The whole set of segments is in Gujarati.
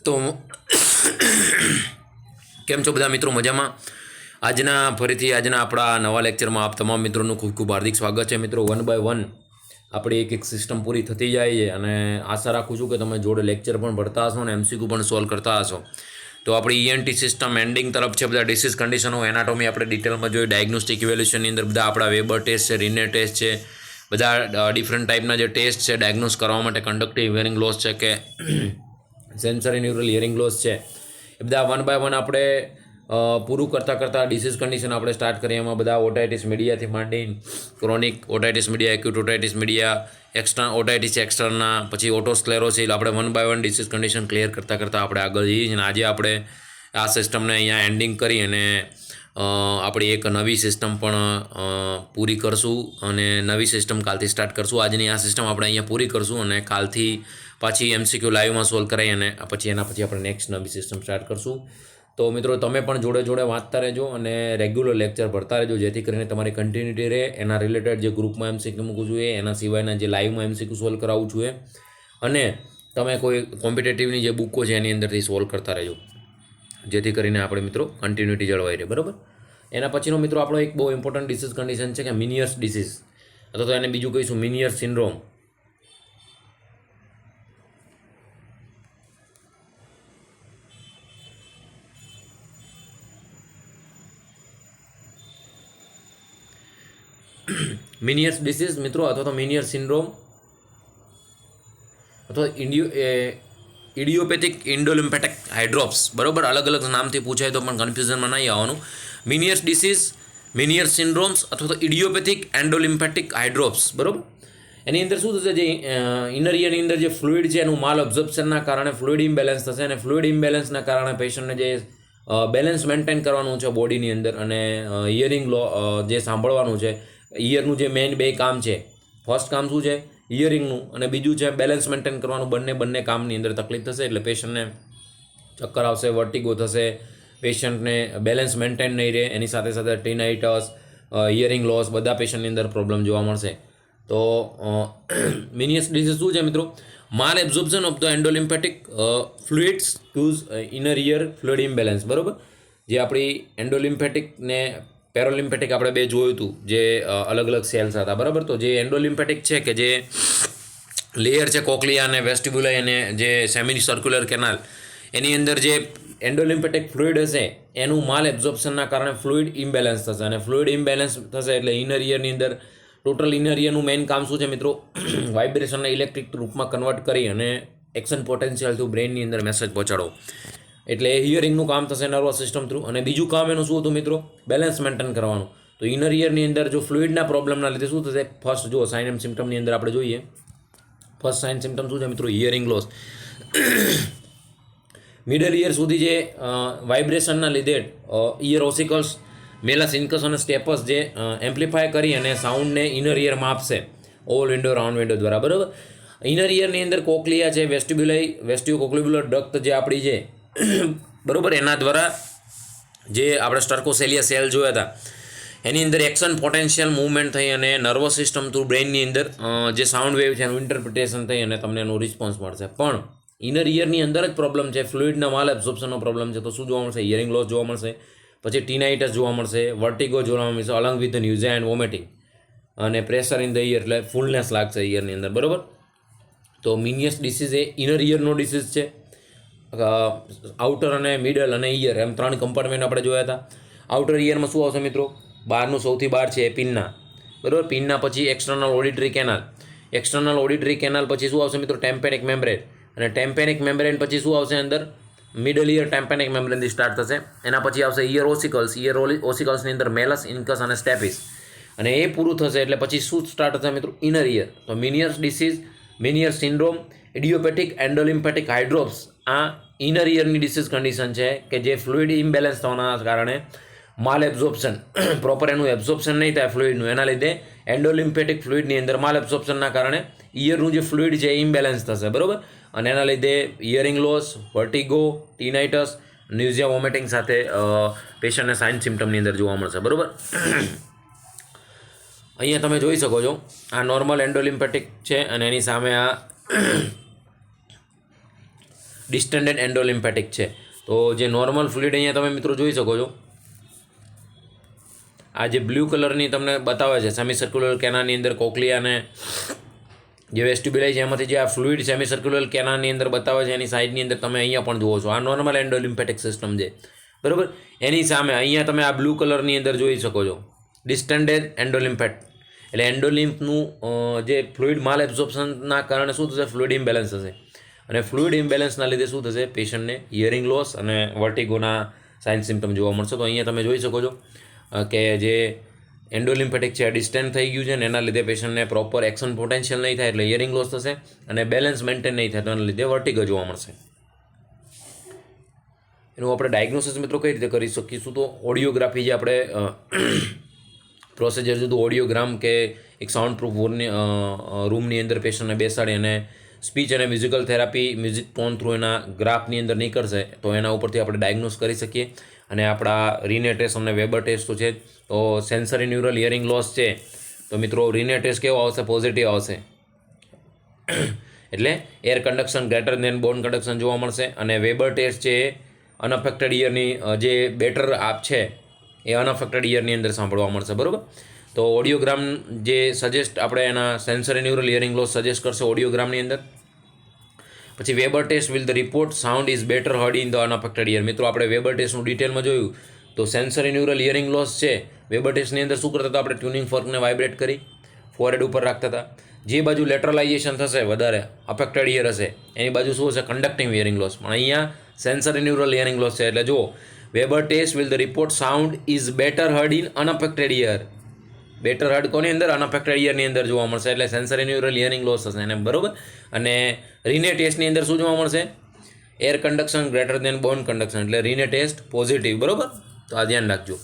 તો કેમ છો બધા મિત્રો? મજામાં? આજના આપણા નવા લેક્ચરમાં આપ તમામ મિત્રોનું ખૂબ ખૂબ હાર્દિક સ્વાગત છે. મિત્રો, 1 by 1 આપણી એક સિસ્ટમ પૂરી થતી જાય છે અને આશા રાખું છું કે તમે જોડે લેક્ચર પણ ભરતા હશો અને એમસીક્યુ પણ સોલ્વ કરતા હશો. તો આપણી ઈએનટી સિસ્ટમ એન્ડિંગ તરફ છે. બધા ડિસીઝ કન્ડિશનો, એનાટોમી આપણે ડિટેલમાં જોઈ. ડાયગ્નોસ્ટિક ઇવેલ્યુશનની અંદર બધા આપણા વેબર ટેસ્ટ છે, રીને ટેસ્ટ છે, બધા ડિફરન્ટ ટાઈપના જે ટેસ્ટ છે ડાયગ્નોસ કરવા માટે. કન્ડક્ટિવ હિયરિંગ લોસ છે કે સેન્સરી ન્યુરલ હિયરિંગ લોસ છે, એ બધા 1 by 1 આપણે પૂરું કરતાં ડિસીઝ કન્ડિશન આપણે સ્ટાર્ટ કરીએ. એમાં બધા ઓટાઇટિસ મીડિયાથી માંડીને chronic otitis media, acute otitis media, otitis એક્સટર્ના, પછી ઓટોસ્ક્લેરોસિસ, આપણે 1 by 1 ડિસીઝ કન્ડિશન ક્લિયર કરતાં આપણે આગળ જઈએ છીએ. અને આજે આપણે આ સિસ્ટમને અહીંયા એન્ડિંગ કરી અને આપણી એક નવી સિસ્ટમ પણ પૂરી કરશું અને નવી સિસ્ટમ કાલથી સ્ટાર્ટ કરશું. આજની આ સિસ્ટમ આપણે અહીંયા પૂરી કરશું અને કાલથી પાછી એમસીક્યુ લાઈવમાં સોલ્વ કરાવી અને એના પછી આપણે નેક્સ્ટ નવી સિસ્ટમ સ્ટાર્ટ કરશું. તો મિત્રો, તમે પણ જોડે વાંચતા રહેજો અને રેગ્યુલર લેક્ચર ભરતા રહેજો, જેથી કરીને તમારી કન્ટિન્યુટી રહે. એના રિલેટેડ જે ગ્રુપમાં એમસીક્યુ મૂકું છું એના સિવાયના જે લાઈવમાં એમસીક્યુ સોલ્વ કરાવું છું અને તમે કોઈ કોમ્પિટેટિવની જે બુકો છે એની અંદરથી સોલ્વ કરતા રહેજો, જેથી કરીને આપણે મિત્રો કન્ટિન્યુટી જળવાઈ રહે. બરાબર. એના પછીનો મિત્રો આપણો એક બહુ ઇમ્પોર્ટન્ટ ડિસીઝ કન્ડિશન છે કે મિનિયર્સ ડિસીઝ, અથવા તો એને બીજું કહીશું મિનિયર સિન્ડ્રોમ. મિનિયર્સ ડિસીઝ મિત્રો, અથવા તો મિનિયર સિન્ડ્રોમ, અથવા ઇડિયોપેથિક ઇન્ડોલિમ્ફેટિક હાઇડ્રોપ્સ. બરાબર, અલગ અલગ નામથી પૂછાય તો પણ કન્ફ્યુઝનમાં નહીં આવવાનું. મિનિયર્સ ડિસીઝ, મિનિયર સિન્ડ્રોમ્સ અથવા તો ઇડિયોપેથિક એન્ડોલિમ્ફેટિક હાઇડ્રોપ્સ. બરાબર. એની અંદર શું થશે? જે ઇનર ઇયરની અંદર જે ફ્લુઇડ છે એનું માલ અબ્ઝર્પ્શનના કારણે ફ્લુઇડ ઇમ્બેલેન્સ થશે અને ફ્લુઇડ ઇમ્બેલેન્સના કારણે પેશન્ટને જે બેલેન્સ મેન્ટેન કરવાનું છે બોડીની અંદર અને હિયરિંગ જે સાંભળવાનું છે, ઇયરનું જે મેઇન બે કામ છે, ફર્સ્ટ કામ શું છે? હિયરિંગનું, અને બીજું છે બેલેન્સ મેન્ટેન કરવાનું. બંને કામની અંદર તકલીફ થશે એટલે પેશન્ટને ચક્કર આવશે, વર્ટિગો થશે, પેશન્ટને બેલેન્સ મેન્ટેન નહીં રહે. એની સાથે સાથે ટીનાઇટસ, હિયરિંગ લોસ, બધા પેશન્ટની અંદર પ્રોબ્લેમ જોવા મળશે. તો મિનિયસ ડિસીઝ શું છે મિત્રો? Malabsorption of the endolymphatic fluids causes inner ear fluid imbalance. બરાબર. જે આપણી એન્ડોલિમ્ફેટિક ને પેરોલિમ્ફેટિક આપણે બે જોયું હતું, જે અલગ અલગ સેલ્સ હતા. બરાબર. તો જે એન્ડોલિમ્ફેટિક છે કે જે લેયર છે કોક્લિયા અને વેસ્ટિબ્યુલાઈ અને જે સેમી સર્ક્યુલર કેનાલ, એની અંદર જે એન્ડોલિમ્ફેટિક ફ્લુઇડ હશે એનું માલ એબ્ઝોર્પ્શનના કારણે ફ્લુઇડ ઇમ્બેલેન્સ થશે અને ફ્લુઇડ ઇમ્બેલેન્સ થશે એટલે ઇનર ઇયરની અંદર ટોટલ ઇનર ઇયરનું મેઇન કામ શું છે મિત્રો? વાઇબ્રેશનને ઇલેક્ટ્રિક રૂપમાં કન્વર્ટ કરી અને એક્શન પોટેન્શિયલ થ્રુ બ્રેઇનની અંદર મેસેજ પહોંચાડો. એટલે હિયરિંગનું કામ થશે નર્વસ સિસ્ટમ થ્રુ. અને બીજું કામ એનું શું હતું મિત્રો? બેલેન્સ મેન્ટેન કરવાનું. તો ઇનર ઇયરની અંદર જો ફ્લુઇડના પ્રોબ્લેમના લીધે શું થશે? ફર્સ્ટ જો સાઇન એન્ડ સિમ્ટમની અંદર આપણે જોઈએ, ફર્સ્ટ સાઇન સિમ્ટમ શું છે મિત્રો? Hearing loss. મિડલ ઇયર સુધી જે વાઇબ્રેશનના લીધે ઇયર ઓસિકલ્સ, મેલસ ઇન્કસ અને સ્ટેપસ જે એમ્પ્લિફાય કરી અને સાઉન્ડને ઇનર ઇયરમાં આપશે ઓલ વિન્ડો રાઉન્ડ વિન્ડો દ્વારા. બરાબર. ઇનર ઇયરની અંદર કોક્લિયા છે, વેસ્ટિયો કોક્લિબ્યુલર ડક્ટ જે આપણી છે, બરાબર, એના દ્વારા જે આપણે સ્ટર્કોસેલિયા સેલ જોયા હતા એની અંદર એક્શન પોટેન્શિયલ મૂવમેન્ટ થઈ અને નર્વસ સિસ્ટમ થ્રુ બ્રેઇનની અંદર જે સાઉન્ડ વેવ છે એનું ઇન્ટરપ્રિટેશન થઈ અને તમને એનું રિસ્પોન્સ મળશે. પણ ઇનર ઇયરની અંદર જ પ્રોબ્લેમ છે, ફ્લુઇડના માલ એબ્ઝોર્પ્શનનો પ્રોબ્લેમ છે. તો શું જોવા મળશે? હિયરિંગ લોસ જોવા મળશે, પછી ટીનાઇટસ જોવા મળશે, વર્ટિગો જોવા મળશે, અલોંગ વિથ ન્યુઝિયા એન્ડ વોમિટિંગ, અને પ્રેશર ઇન ધ ઇયર, એટલે ફૂલનેસ લાગશે ઇયરની અંદર. બરાબર. તો મિનિયસ ડિસીઝ એ ઇનર ઇયરનો ડિસીઝ છે. આઉટર અને મિડલ અને ઇયર એમ 3 કમ્પાર્ટમેન્ટ આપણે જોયા હતા. આઉટર ઇયરમાં શું આવશે મિત્રો? બહારનું સૌથી બહાર છે એ પિનના. બરાબર. પિનના પછી external auditory canal, external auditory canal પછી શું આવશે મિત્રો? ટેમ્પેનિક મેમ્બ્રેન, અને ટેમ્પેનિક મેમ્બ્રેન પછી શું આવશે અંદર? મિડલ ઇયર ટેમ્પેનિક મેમ્બ્રેનથી સ્ટાર્ટ થશે. એના પછી આવશે ઇયર ઓસિકલ્સ, ઇયર ઓસિકલ્સની અંદર મેલસ, ઇન્કસ અને સ્ટેપિસ, અને એ પૂરું થશે એટલે પછી શું સ્ટાર્ટ થશે મિત્રો? Inner ear. તો મિનિયર્સ ડિસીઝ, મિનિયર સિન્ડ્રોમ, ઇડિયોપેથિક એન્ડોલિમ્ફેટિક હાઇડ્રોપ્સ, આ ઇનર ઇયરની ડિસીઝ કન્ડિશન છે કે જે ફ્લુઇડ ઇમ્બેલેન્સ થવાના કારણે માલ એબ્ઝોર્પ્શન, પ્રોપર એનું એબ્ઝોર્પ્શન નહીં થાય ફ્લુઇડનું, એના લીધે એન્ડોલિમ્ફેટિક ફ્લુઇડની અંદર માલ એબ્ઝોર્પ્શનના કારણે ઇયરનું જે ફ્લુઇડ છે એ ઇમ્બેલેન્સ થશે. બરાબર. અને એના લીધે હિયરિંગ લોસ, વર્ટિગો, ટીનાઇટસ, ન્યુઝિયા, વોમિટિંગ સાથે પેશન્ટને સાઇન સિમ્ટમની અંદર જોવા મળશે. બરાબર. અહીંયા તમે જોઈ શકો છો આ નોર્મલ એન્ડોલિમ્ફેટિક છે અને એની સામે આ ડિસ્ટન્ડેડ એન્ડોલિમ્ફેટિક છે. તો જે નોર્મલ ફ્લુઇડ અહીંયા તમે મિત્રો જોઈ શકો છો, આ જે બ્લુ કલરની તમને બતાવે છે સેમી સર્ક્યુલર કેનાની અંદર કોક્લિયાને જે વેસ્ટિબ્યુલાઈ છે એમાંથી જે આ ફ્લુઇડ સેમી સર્ક્યુલર કેનાની અંદર બતાવે છે એની સાઈડની અંદર તમે અહીંયા પણ જુઓ છો. આ નોર્મલ એન્ડોલિમ્ફેટિક સિસ્ટમ છે, બરાબર. એની સામે અહીંયા તમે આ બ્લુ કલરની અંદર જોઈ શકો છો ડિસ્ટન્ડેડ એન્ડોલિમ્ફેટ, એટલે એન્ડોલિમ્ફનું જે ફ્લુઇડ માલ એબ્ઝોર્પ્શનના કારણે શું થશે, ફ્લુઇડ ઇમ્બેલેન્સ થશે. અને ફ્લુઇડ ઇમ્બેલેન્સના લીધે શું થશે, પેશન્ટને હિયરિંગ લોસ અને વર્ટિગોના સાઇન સિમ્ટમ જોવા મળશે. તો અહીંયા તમે જોઈ શકો છો કે જે એન્ડોલિમ્ફેટિક છે ડિસ્ટન્ડ થઈ ગયું છે ને એના લીધે પેશન્ટને પ્રોપર એક્શન પોટેન્શિયલ નહીં થાય એટલે હિયરિંગ લોસ થશે અને બેલેન્સ મેન્ટેન નહીં થાય તો એના લીધે વર્ટિગો જોવા મળશે. એનું આપણે ડાયગ્નોસિસ મિત્રો કઈ રીતે કરી શકીશું, તો ઓડિયોગ્રાફી જે આપણે પ્રોસિજર છે તો ઓડિયોગ્રામ કે એક સાઉન્ડ પ્રૂફ રૂમની અંદર પેશન્ટને બેસાડી અને સ્પીચ અને musical therapy music tone through એના ગ્રાફની અંદર નીકળશે તો એના ઉપરથી આપણે ડાયગ્નોસ કરી શકીએ. અને આપણા રીને ટેસ્ટ અને વેબર ટેસ્ટ તો છે. તો સેન્સરી ન્યુરલ હિયરિંગ લોસ છે તો મિત્રો રીને ટેસ્ટ કેવો આવશે, પોઝિટિવ આવશે. એટલે એર કન્ડક્શન ગ્રેટર દેન બોન કન્ડક્શન જોવા મળશે. અને વેબર ટેસ્ટ છે એ અનઅફેક્ટેડ ઈયરની જે બેટર આપ છે એ અનઅફેક્ટેડ ઈયરની અંદર સાંભળવા મળશે, બરાબર. તો ઓડિયોગ્રામ જે સજેસ્ટ આપણે એના sensory neural hearing loss suggest કરશે ઓડિયોગ્રામની અંદર. પછી Weber test will the report sound is better heard in the unaffected ear. મિત્રો આપણે વેબર ટેસ્ટનું ડિટેલમાં જોયું તો સેન્સરી ન્યુરલ હિયરિંગ લોસ છે વેબર ટેસ્ટની અંદર શું કરતા હતા, આપણે ટ્યુનિંગ ફોર્કને વાઇબ્રેટ કરી ફોરહેડ ઉપર રાખતા હતા. જે બાજુ લેટરલાઇઝેશન થશે વધારે અફેક્ટેડ ઈયર હશે એની બાજુ શું હશે, કન્ડક્ટિંગ હિયરિંગ લોસ. પણ અહીંયા સેન્સરી ન્યુરલ હિયરિંગ લોસ છે એટલે જુઓ Weber test will the report sound is better heard in unaffected ear. Better heard કોની અંદર, અનઅફેક્ટેડ ઈયરની અંદર જોવા મળશે એટલે સેન્સરી ન્યુરલ હિયરિંગ લોસ થશે એને, બરાબર. અને રીને ટેસ્ટની અંદર શું જોવા મળશે, એર કન્ડક્શન ગ્રેટર દેન બોન કન્ડક્શન એટલે રીને ટેસ્ટ પોઝિટિવ, બરાબર. તો આ ધ્યાન રાખજો.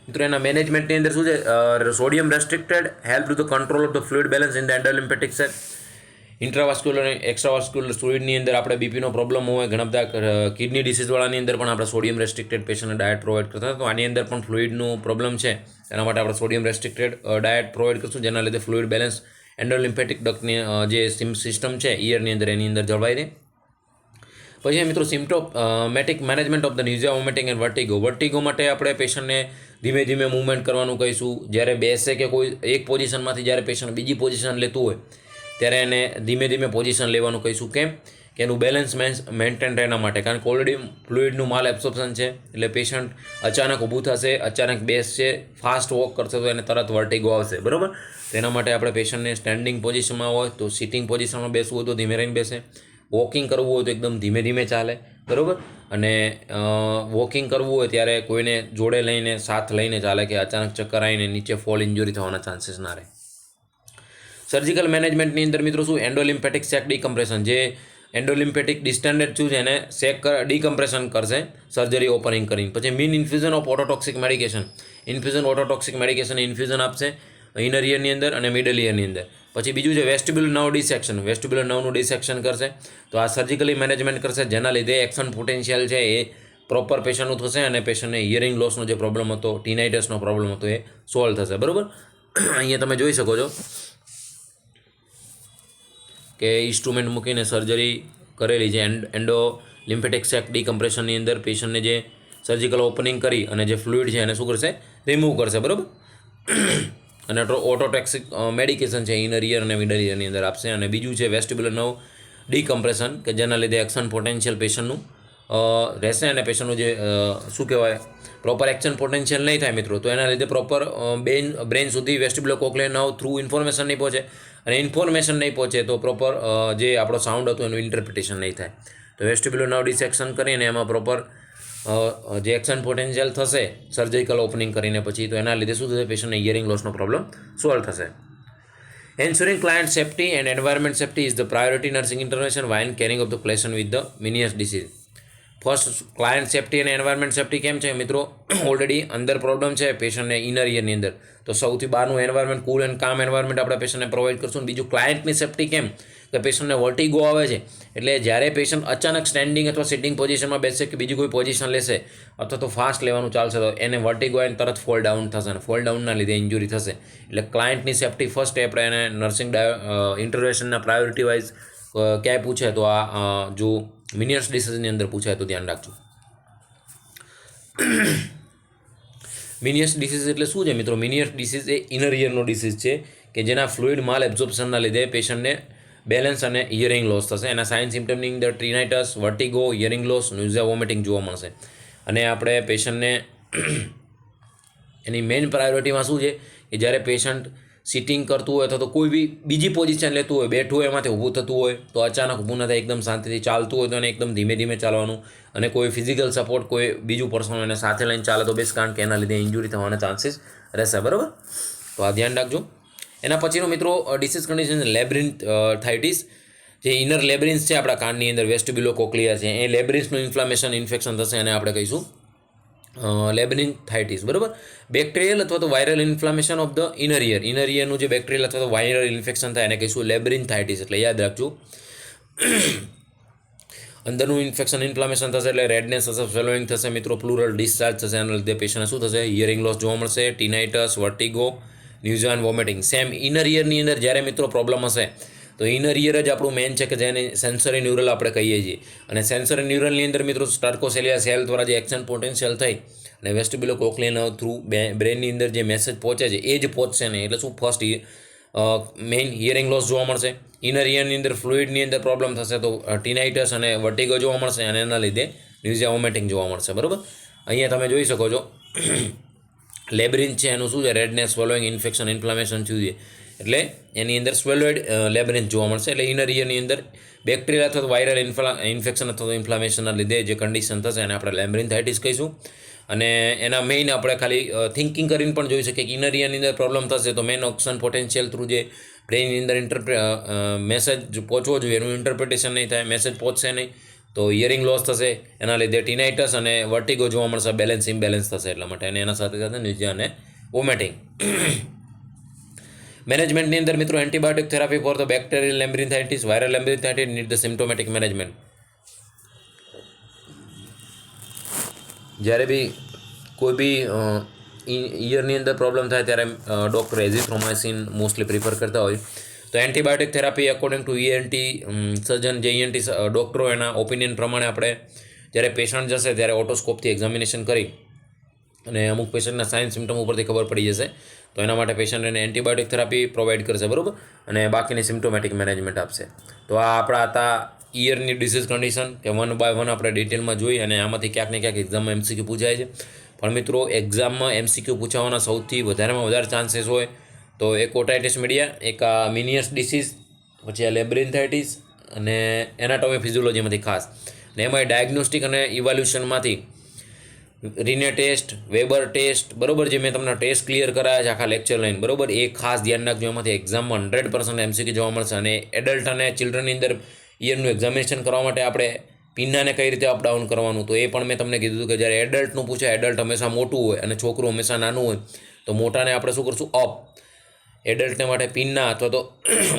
મિત્રો એના મેનેજમેન્ટની અંદર શું છે, sodium restricted help to the control of the fluid balance in the endolymphatic set. Intravascular અને એક્સ્ટ્રાવાસ્ક્યુલર ફ્લુઇડની અંદર આપણે બીપીનો પ્રોબ્લેમ હોય, ઘણા બધા કિડની ડિસીઝવાળાની અંદર પણ આપણે સોડિયમ રેસ્ટ્રિક્ટેડ પેશન્ટને ડાયટ પ્રોવાઈડ કરતા. તો આની અંદર પણ ફ્લુઇડનું પ્રોબ્લેમ છે એના માટે આપણે સોડિયમ રેસ્ટ્રિક્ટેડ ડાયટ પ્રોવાઈડ કરશું જેના લીધે ફ્લુઇડ બેલેન્સ એન્ડોલિમ્ફેટિક ડક્ટની જે સિસ્ટમ છે ઈયરની અંદર એની અંદર જળવાઈ રહે. પછી મિત્રો symptomatic management of the nausea vomiting and vertigo. Vertigo માટે આપણે પેશન્ટને ધીમે ધીમે મૂવમેન્ટ કરવાનું કહીશું. જ્યારે બેસે કે કોઈ એક પોઝિશનમાંથી જ્યારે પેશન્ટ બીજી પોઝિશન લેતું હોય ત્યારે એને ધીમે ધીમે પોઝિશન લેવાનું કહીશું. કેમ કે એનું બેલેન્સ મેન્ટેન રહે એના માટે, કારણ કે ઓલરેડી ફ્લુઇડનું માલ એબ્સોર્પ્શન છે એટલે પેશન્ટ અચાનક ઊભું થશે, અચાનક બેસશે, ફાસ્ટ વોક કરશે તો એને તરત વર્ટિગો આવશે, બરાબર. તેના માટે આપણે પેશન્ટને સ્ટેન્ડિંગ પોઝિશનમાં હોય તો સિટિંગ પોઝિશનમાં બેસવું હોય તો ધીમે રહીને બેસે, વોકિંગ કરવું હોય તો એકદમ ધીમે ધીમે ચાલે, બરાબર. અને વોકિંગ કરવું હોય ત્યારે કોઈને જોડે લઈને સાથ લઈને ચાલે કે અચાનક ચક્કર આવીને નીચે ફોલ ઇન્જરી થવાના ચાન્સીસ ના રહે. સર્જિકલ મેનેજમેન્ટની અંદર મિત્રો શું, એન્ડોલિમ્ફેટિક સેક ડીકમ્પ્રેશન, જે એન્ડોલિમ્ફેટિક ડિસ્ટન્ડેડ શું છે એને સેક ડીકમ્પ્રેશન કરશે સર્જરી ઓપનિંગ કરીને. પછી mean infusion of ototoxic medication, infusion ototoxic medication infusion આપશે ઇનર ઈયરની અંદર અને મિડલ ઈયરની અંદર. પછી બીજું છે વેસ્ટિબ્યુલર નર્વ ડિસેક્શન, વેસ્ટિબ્યુલર નર્વનું ડિસેક્શન કરશે તો આ સર્જિકલી મેનેજમેન્ટ કરશે જેના લીધે એક્શન પોટેન્શિયલ છે એ પ્રોપર પેશન્ટનું થશે અને પેશન્ટને હિયરિંગ લોસનો જે પ્રોબ્લેમ હતો, ટીનાઇટસનો પ્રોબ્લેમ હતો એ સોલ્વ થશે, બરાબર. અહીંયા તમે જોઈ શકો છો કે ઇન્સ્ટ્રુમેન્ટ મૂકીને સર્જરી કરેલી છે એન્ડો લિમ્ફેટિક સેક ડીકમ્પ્રેશનની અંદર પેશન્ટને જે સર્જિકલ ઓપનિંગ કરી અને જે ફ્લુઇડ છે એને શું કરશે, રિમૂવ કરશે, બરાબર. અને ઓટોટેક્સિક મેડિકેશન છે ઇનર ઈયર અને મિડલ ઈયરની અંદર આપશે. અને બીજું છે વેસ્ટિબ્યુલર નર્વ ડીકમ્પ્રેશન કે જેના લીધે એક્શન પોટેન્શિયલ પેશન્ટનું રહેશે અને પેશન્ટનું જે શું કહેવાય પ્રોપર એક્શન પોટેન્શિયલ નહીં થાય મિત્રો તો એના લીધે પ્રોપર બ્રેઇન સુધી વેસ્ટિબ્યુલર કોક્લિયર નર્વ થ્રુ ઇન્ફોર્મેશન નહીં પહોંચે અને ઇન્ફોર્મેશન નહીં પહોંચે તો પ્રોપર જે આપણો સાઉન્ડ હતો એનું ઇન્ટરપ્રિટેશન નહીં થાય. તો વેસ્ટિબ્યુલર નર્વ ડિસેક્શન કરીને એમાં પ્રોપર જે એક્શન પોટેન્શિયલ થશે સર્જિકલ ઓપનિંગ કરીને પછી તો એના લીધે શું થશે, પેશન્ટને હિયરિંગ લોસનો પ્રોબ્લેમ સોલ્વ થશે. Ensuring client safety and environment safety is the priority nursing intervention while caring of the patient with the Meniere's disease. First client safety અને એન્વાયરમેન્ટ સેફ્ટી કેમ છે મિત્રો? ઓલરેડી અંદર પ્રોબ્લેમ છે પેશન્ટને ઇનર ઇયરની અંદર, તો સૌથી બહારનું એન્વાયરમેન્ટ કુલ એન્ડ કામ એન્વાયરમેન્ટ આપણે પેશન્ટને પ્રોવાઈડ કરશું. બીજું ક્લાયન્ટની સેફ્ટી કેમ કે પેશન્ટને વર્ટિગો આવે છે, એટલે જ્યારે પેશન્ટ અચાનક સ્ટેન્ડિંગ અથવા સિટિંગ પોઝિશનમાં બેસશે કે બીજી કોઈ પોઝિશન લેશે અથવા તો ફાસ્ટ લેવાનું ચાલશે તો એને વર્ટિગો આવીને તરત ફોલ ડાઉન થશે અને ફોલ ડાઉનના લીધે ઇન્જુરી થશે. એટલે ક્લાયન્ટની સેફ્ટી ફર્સ્ટ સ્ટેપ એને નર્સિંગ ઇન્ટરવેન્શનના પ્રાયોરિટી વાઇઝ ક્યાંય પૂછે તો આ જો મિનિયર્સ ડિસીઝની અંદર પૂછાય તો ધ્યાન રાખજો. મિનિયર્સ ડિસીઝ એટલે શું છે મિત્રો? મિનિયર્સ ડિસીઝ એ ઇનર ઇયરનો ડિસીઝ છે કે જેના ફ્લુઇડ માલ એબ્ઝોર્પ્શનના લીધે પેશન્ટને બેલેન્સ અને હિયરિંગ લોસ થશે. એના સાઇન સિમ્ટમની અંદર ટ્રીનાઇટસ, વર્ટિગો, હિયરિંગ લોસ, ન્યુઝિયા, વોમિટિંગ જોવા મળશે. અને આપણે પેશન્ટને એની મેઇન પ્રાયોરિટીમાં શું છે કે જ્યારે પેશન્ટ સિટિંગ કરતું હોય અથવા તો કોઈ બી બીજી પોઝિશન લેતું હોય, બેઠું હોય એમાંથી ઊભું થતું હોય તો અચાનક ઊભું ન થાય, એકદમ શાંતિથી ચાલતું હોય તો એને એકદમ ધીમે ધીમે ચાલવાનું, અને કોઈ ફિઝિકલ સપોર્ટ કોઈ બીજું પર્સન એને સાથે લઈને ચાલે તો બેસ, કારણ કે એના લીધે ઇન્જુરી થવાના ચાન્સીસ રહેશે. બરાબર, તો આ ધ્યાન રાખજો. એના પછીનો મિત્રો ડિસીઝ કન્ડિશન લેબ્રિન્થાઇટિસ, જે ઇનર લેબ્રિન્સ છે આપણા કાનની અંદર, વેસ્ટિબ્યુલો કોક્લિયર છે, એ લેબ્રિન્સનું ઇન્ફેક્શન થશે અને આપણે કહીશું લેબ્રિન્થાઇટિસ. બરાબર, બેક્ટેરિયલ અથવા તો viral inflammation of the inner ઇયરનું જે બેક્ટેરિયલ અથવા તો વાયરલ ઇન્ફેક્શન થાય એને કહીશું લેબ્રિન્થાઇટિસ. એટલે યાદ રાખજો, અંદરનું ઇન્ફ્લામેશન થશે એટલે રેડનેસ થશે, સ્વેલોઈંગ થશે મિત્રો, પ્લુરલ ડિસ્ચાર્જ થશે, એના લીધે પેશન્ટને શું થશે? હિયરિંગ લોસ જોવા મળશે, ટીનાઇટસ, વર્ટિગો, ન્યુઝિયા એન્ડ વોમિટિંગ. સેમ ઇનર ઇયરની અંદર જ્યારે મિત્રો પ્રોબ્લેમ હશે તો ઇનર ઇયર જ આપણું મેન છે કે જેને સેન્સરી ન્યુરલ આપણે કહીએ છીએ. અને સેન્સરી ન્યુરલની અંદર મિત્રો સ્ટાર્કોસેલિયા સેલ દ્વારા જે એક્શન પોટેન્શિયલ થઈ અને વેસ્ટિબ્યુલો કોક્લિયર થ્રુ બ્રેનની અંદર જે મેસેજ પહોંચે છે એ જ પહોંચશે નહીં. એટલે શું? ફર્સ્ટ મેઇન હિયરિંગ લોસ જોવા મળશે. ઇનર ઇયરની અંદર ફ્લુઇડની અંદર પ્રોબ્લેમ થશે તો ટીનાઇટસ અને વર્ટિગો જોવા મળશે, અને એના લીધે ન્યુઝિયા વોમિટિંગ જોવા મળશે. બરાબર, અહીંયા તમે જોઈ શકો છો લેબ્રિન્થ છે એનું શું છે? રેડનેસ, સ્વેલોઈંગ, ઇન્ફેક્શન, ઇન્ફ્લામેશન થયું છે એટલે એની અંદર સ્વેલોઇડ લેબ્રિન્થ જોવા મળશે. એટલે ઇનર ઇયરની અંદર બેક્ટેરિયલ અથવા તો વાયરલ ઇન્ફેક્શન અથવા તો ઇન્ફ્લામેશનના લીધે જે કન્ડિશન થશે એને આપણે લેબ્રિન્થાઇટિસ કહીશું. અને એના મેઇન આપણે ખાલી થિંકિંગ કરીને પણ જોઈ શકીએ કે ઇનર ઇયરની અંદર પ્રોબ્લેમ થશે તો મેઇન ઓક્શન પોટેન્શિયલ થ્રુ જે બ્રેનની અંદર મેસેજ પહોંચવો જોઈએ એનું ઇન્ટરપ્રિટેશન નહીં થાય, મેસેજ પહોંચશે નહીં તો હિયરિંગ લોસ થશે, એના લીધે ટીનાઇટસ અને વર્ટિગો જોવા મળશે, બેલેન્સ ઇમ્બેલેન્સ થશે. એટલા માટે અને એના સાથે સાથે ન્યુઝિયા અને વોમિટિંગ. મેનેજમેન્ટની અંદર મિત્રો antibiotic therapy for the bacterial labyrinthitis, viral labyrinthitis need the symptomatic management. જ્યારે બી કોઈ બી ઇયરની અંદર પ્રોબ્લેમ થાય ત્યારે ડૉક્ટર એઝિથ્રોમાઇસિન મોસ્ટલી પ્રિફર કરતા હોય. તો antibiotic therapy according to ENT સર્જન જે ENT ડૉક્ટરો એના ઓપિનિયન પ્રમાણે આપણે જ્યારે પેશન્ટ જશે ત્યારે ઓટોસ્કોપથી એક્ઝામિનેશન કરી અને અમુક પેશન્ટના સાઇન સિમ્ટમ ઉપરથી ખબર પડી જશે તો એના માટે પેશન્ટ એને એન્ટીબાયોટિક થેરાપી પ્રોવાઈડ કરશે. બરાબર, અને બાકીની સિમ્પ્ટોમેટિક મેનેજમેન્ટ આપશે. તો આ આપણા હતા ઇયરની ડિસીઝ કન્ડિશન કે 1 by 1 આપણે ડિટેલમાં જોઈ, અને આમાંથી ક્યાંક ને ક્યાંક એક્ઝામમાં MCQ પૂછાય છે. પણ મિત્રો એક્ઝામમાં MCQ પૂછાવાના સૌથી વધારેમાં વધારે ચાન્સીસ હોય તો એક ઓટાઇટિસ મીડિયા, એક આ મિનિયર્સ ડિસીઝ, પછી આ લેબ્રિન્થાઇટિસ અને એનાટોમી ફિઝિયોલોજીમાંથી ખાસ. ને એમાં ડાયગ્નોસ્ટિક અને ઇવાલ્યુશનમાંથી રીને ટેસ્ટ, વેબર ટેસ્ટ, બરાબર, જે મેં તમને ટેસ્ટ ક્લિયર કરાયા છે આખા લેક્ચર લાઈન, બરાબર, એ ખાસ ધ્યાન રાખજો. એમાંથી એક્ઝામમાં 100% MCQ જોવા મળશે. અને એડલ્ટ અને ચિલ્ડ્રનની અંદર ઇયરનું એક્ઝામિનેશન કરવા માટે આપણે પિન્નાને કઈ રીતે અપડાઉન કરવાનું તો એ પણ મેં તમને કીધું કે જ્યારે એડલ્ટનું પૂછાય, એડલ્ટ હંમેશા મોટું હોય અને છોકરું હંમેશા નાનું હોય, તો મોટાને આપણે શું કરશું? અપ. એડલ્ટને માટે પિન્ના અથવા તો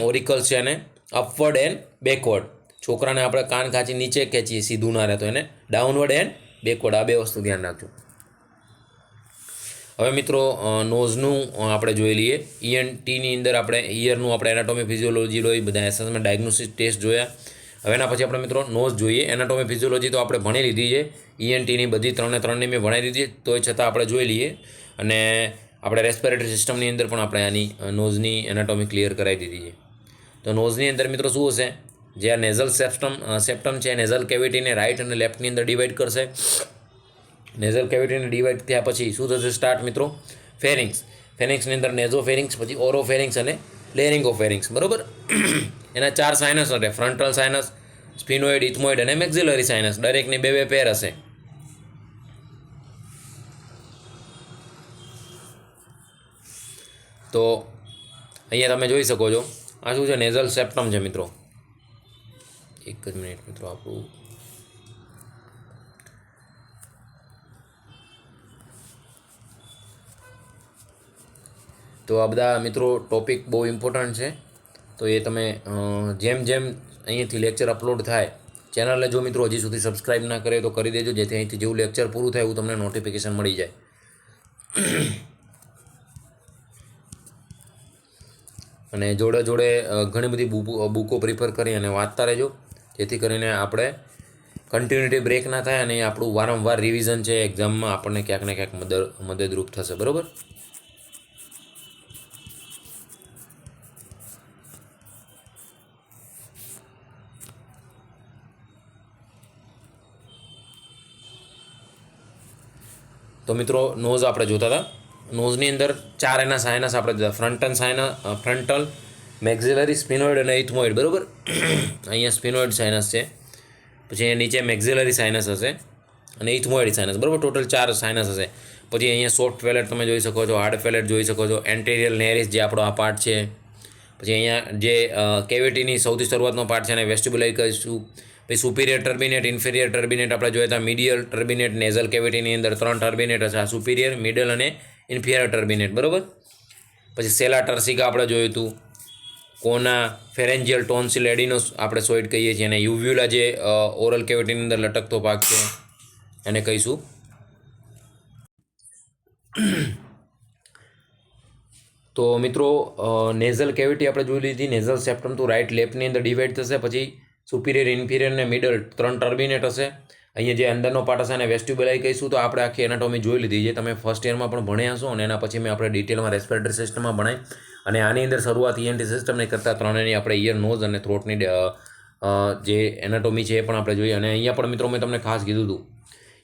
ઓરિકલ્સ છે એને અપવર્ડ એન્ડ બેકવર્ડ. છોકરાને આપણે કાન ખાંચી નીચે ખેંચીએ સીધું ના રહે તો એને ડાઉનવર્ડ એન્ડ બેકવર્ડ. આ બે વસ્તુ ધ્યાન રાખજો. હવે મિત્રો નોઝનું આપણે જોઈ લઈએ. ENTની અંદર આપણે ઇયરનું આપણે એનાટોમી ફિઝિયોલોજી જોઈ, બધા એસેસમેન્ટ ડાયગ્નોસિસ ટેસ્ટ જોયા. હવે એના પછી આપણે મિત્રો નોઝ જોઈએ. એનાટોમી ફિઝિયોલોજી તો આપણે ભણી લીધી છે, ENTની બધી ત્રણની મેં ભણાવી દીધી, તો એ છતાં આપણે જોઈ લઈએ. અને આપણે રેસ્પિરેટરી સિસ્ટમની અંદર પણ આપણે આની નોઝની એનાટોમી ક્લિયર કરાવી દીધી છે. તો નોઝની અંદર મિત્રો શું હશે? જે આ નેઝલ સેપ્ટમ છે, નેઝલ કેવિટીને રાઇટ અને લેફ્ટની અંદર ડિવાઈડ કરશે. નેઝલ કેવિટીને ડિવાઈડ થયા પછી શું થશે? સ્ટાર્ટ મિત્રો ફેરિંગ્સ. ફેરિંગ્સની અંદર નેઝોફેરિંગ્સ, પછી ઓરોફેરિંગ્સ અને લેરિંગોફેરિંગ્સ. બરાબર, એના 4 સાઇનસ હશે: ફ્રન્ટલ સાઇનસ, સ્પિનોઇડ, ઇથમોઇડ અને મેક્સિલરી સાઇનસ. દરેકની 2 પેર હશે. તો અહીંયા તમે જોઈ શકો છો આ શું છે? નેઝલ સેપ્ટમ છે મિત્રો. એક જ મિનિટ મિત્રો, આપણું તો આ બધા મિત્રો ટોપિક બહુ ઇમ્પોર્ટન્ટ છે, તો એ તમે જેમ જેમ અહીંયાથી લેક્ચર અપલોડ થાય ચેનલને જો મિત્રો હજી સુધી સબસ્ક્રાઈબ ના કરે તો કરી દેજો, જેથી અહીંથી જેવું લેક્ચર પૂરું થાય એવું તમને નોટિફિકેશન મળી જાય. અને જોડે જોડે ઘણી બધી બુકો પ્રિફર કરી અને વાંચતા રહેજો, જેથી કરીને આપણે કન્ટિન્યુટી બ્રેક ના થાય અને આપણું વારંવાર રિવિઝન છે એક્ઝામમાં આપણને ક્યાંક ને ક્યાંક મદદરૂપ થશે. બરાબર. તો મિત્રો નોઝ આપણે જોતા હતા. નોઝની અંદર 4 એના સાઇનસ આપણે જોતા. ફ્રન્ટલ, મેક્ઝિલરી, સ્પિનોઇડ અને ઇથમોઇડ. બરાબર. અહીંયા સ્પિનોઇડ સાઇનસ છે, પછી અહીંયા નીચે મેક્ઝિલરી સાઇનસ હશે અને ઇથમોઇડ સાઇનસ. બરાબર. ટોટલ 4 સાઇનસ હશે. પછી અહીંયા સોફ્ટ ફેલેટ તમે જોઈ શકો છો, હાર્ડ ફેલેટ જોઈ શકો છો, એન્ટેરિયર નેરિસ જે આપણો આ પાર્ટ છે. પછી અહીંયા જે કેવિટીની સૌથી શરૂઆતનો પાર્ટ છે એને વેસ્ટિબ્યુલાઈ કહીશું. પછી સુપિરિયર ટર્બિનેટ, ઇન્ફેરિયર ટર્બિનેટ આપણે જોયા હતા. મીડિયલ ટર્બિનેટ નેઝલ કેવિટીની અંદર 3 ટર્બિનેટ હશે, આ સુપિરિયર, મિડલ અને ઇન્ફિરિયર ટર્બિનેટ. બરાબર. પછી સેલા ટર્સિકા આપણે જોયું હતું. કોના, ફેરેન્જિયલ, ટોન્સિલ, એડિનોસ આપણે સોઇડ કહીએ છીએ, અને યુવ્યુલા જે ઓરલ કેવિટીની અંદર લટકતો ભાગ છે એને કહીશું. તો મિત્રો નેઝલ કેવિટી આપણે જોઈ લીધી. નેઝલ સેપ્ટમ તો રાઇટ લેફ્ટની અંદર ડિવાઈડ થશે. પછી સુપિરિયર, ઇન્ફિરિયર અને મિડલ 3 ટર્બિનેટ હશે. અહીંયા જે અંદરનો પાર્ટ હશે એને વેસ્ટિબ્યુલાઈ કહીશું. તો આપણે આખી એનાટોમી જોઈ લીધી, જે તમે ફર્સ્ટ યરમાં પણ ભણ્યા છો, અને એના પછી મેં આપણે ડિટેલમાં રેસ્પિરેટરી સિસ્ટમમાં ભણાય. અને આની અંદર શરૂઆત ENT સિસ્ટમને કરતાં 3 આપણે ઇયર, નોઝ અને થ્રોટની જે એનાટોમી છે એ પણ આપણે જોઈએ. અને અહીંયા પણ મિત્રો મેં તમને ખાસ કીધું હતું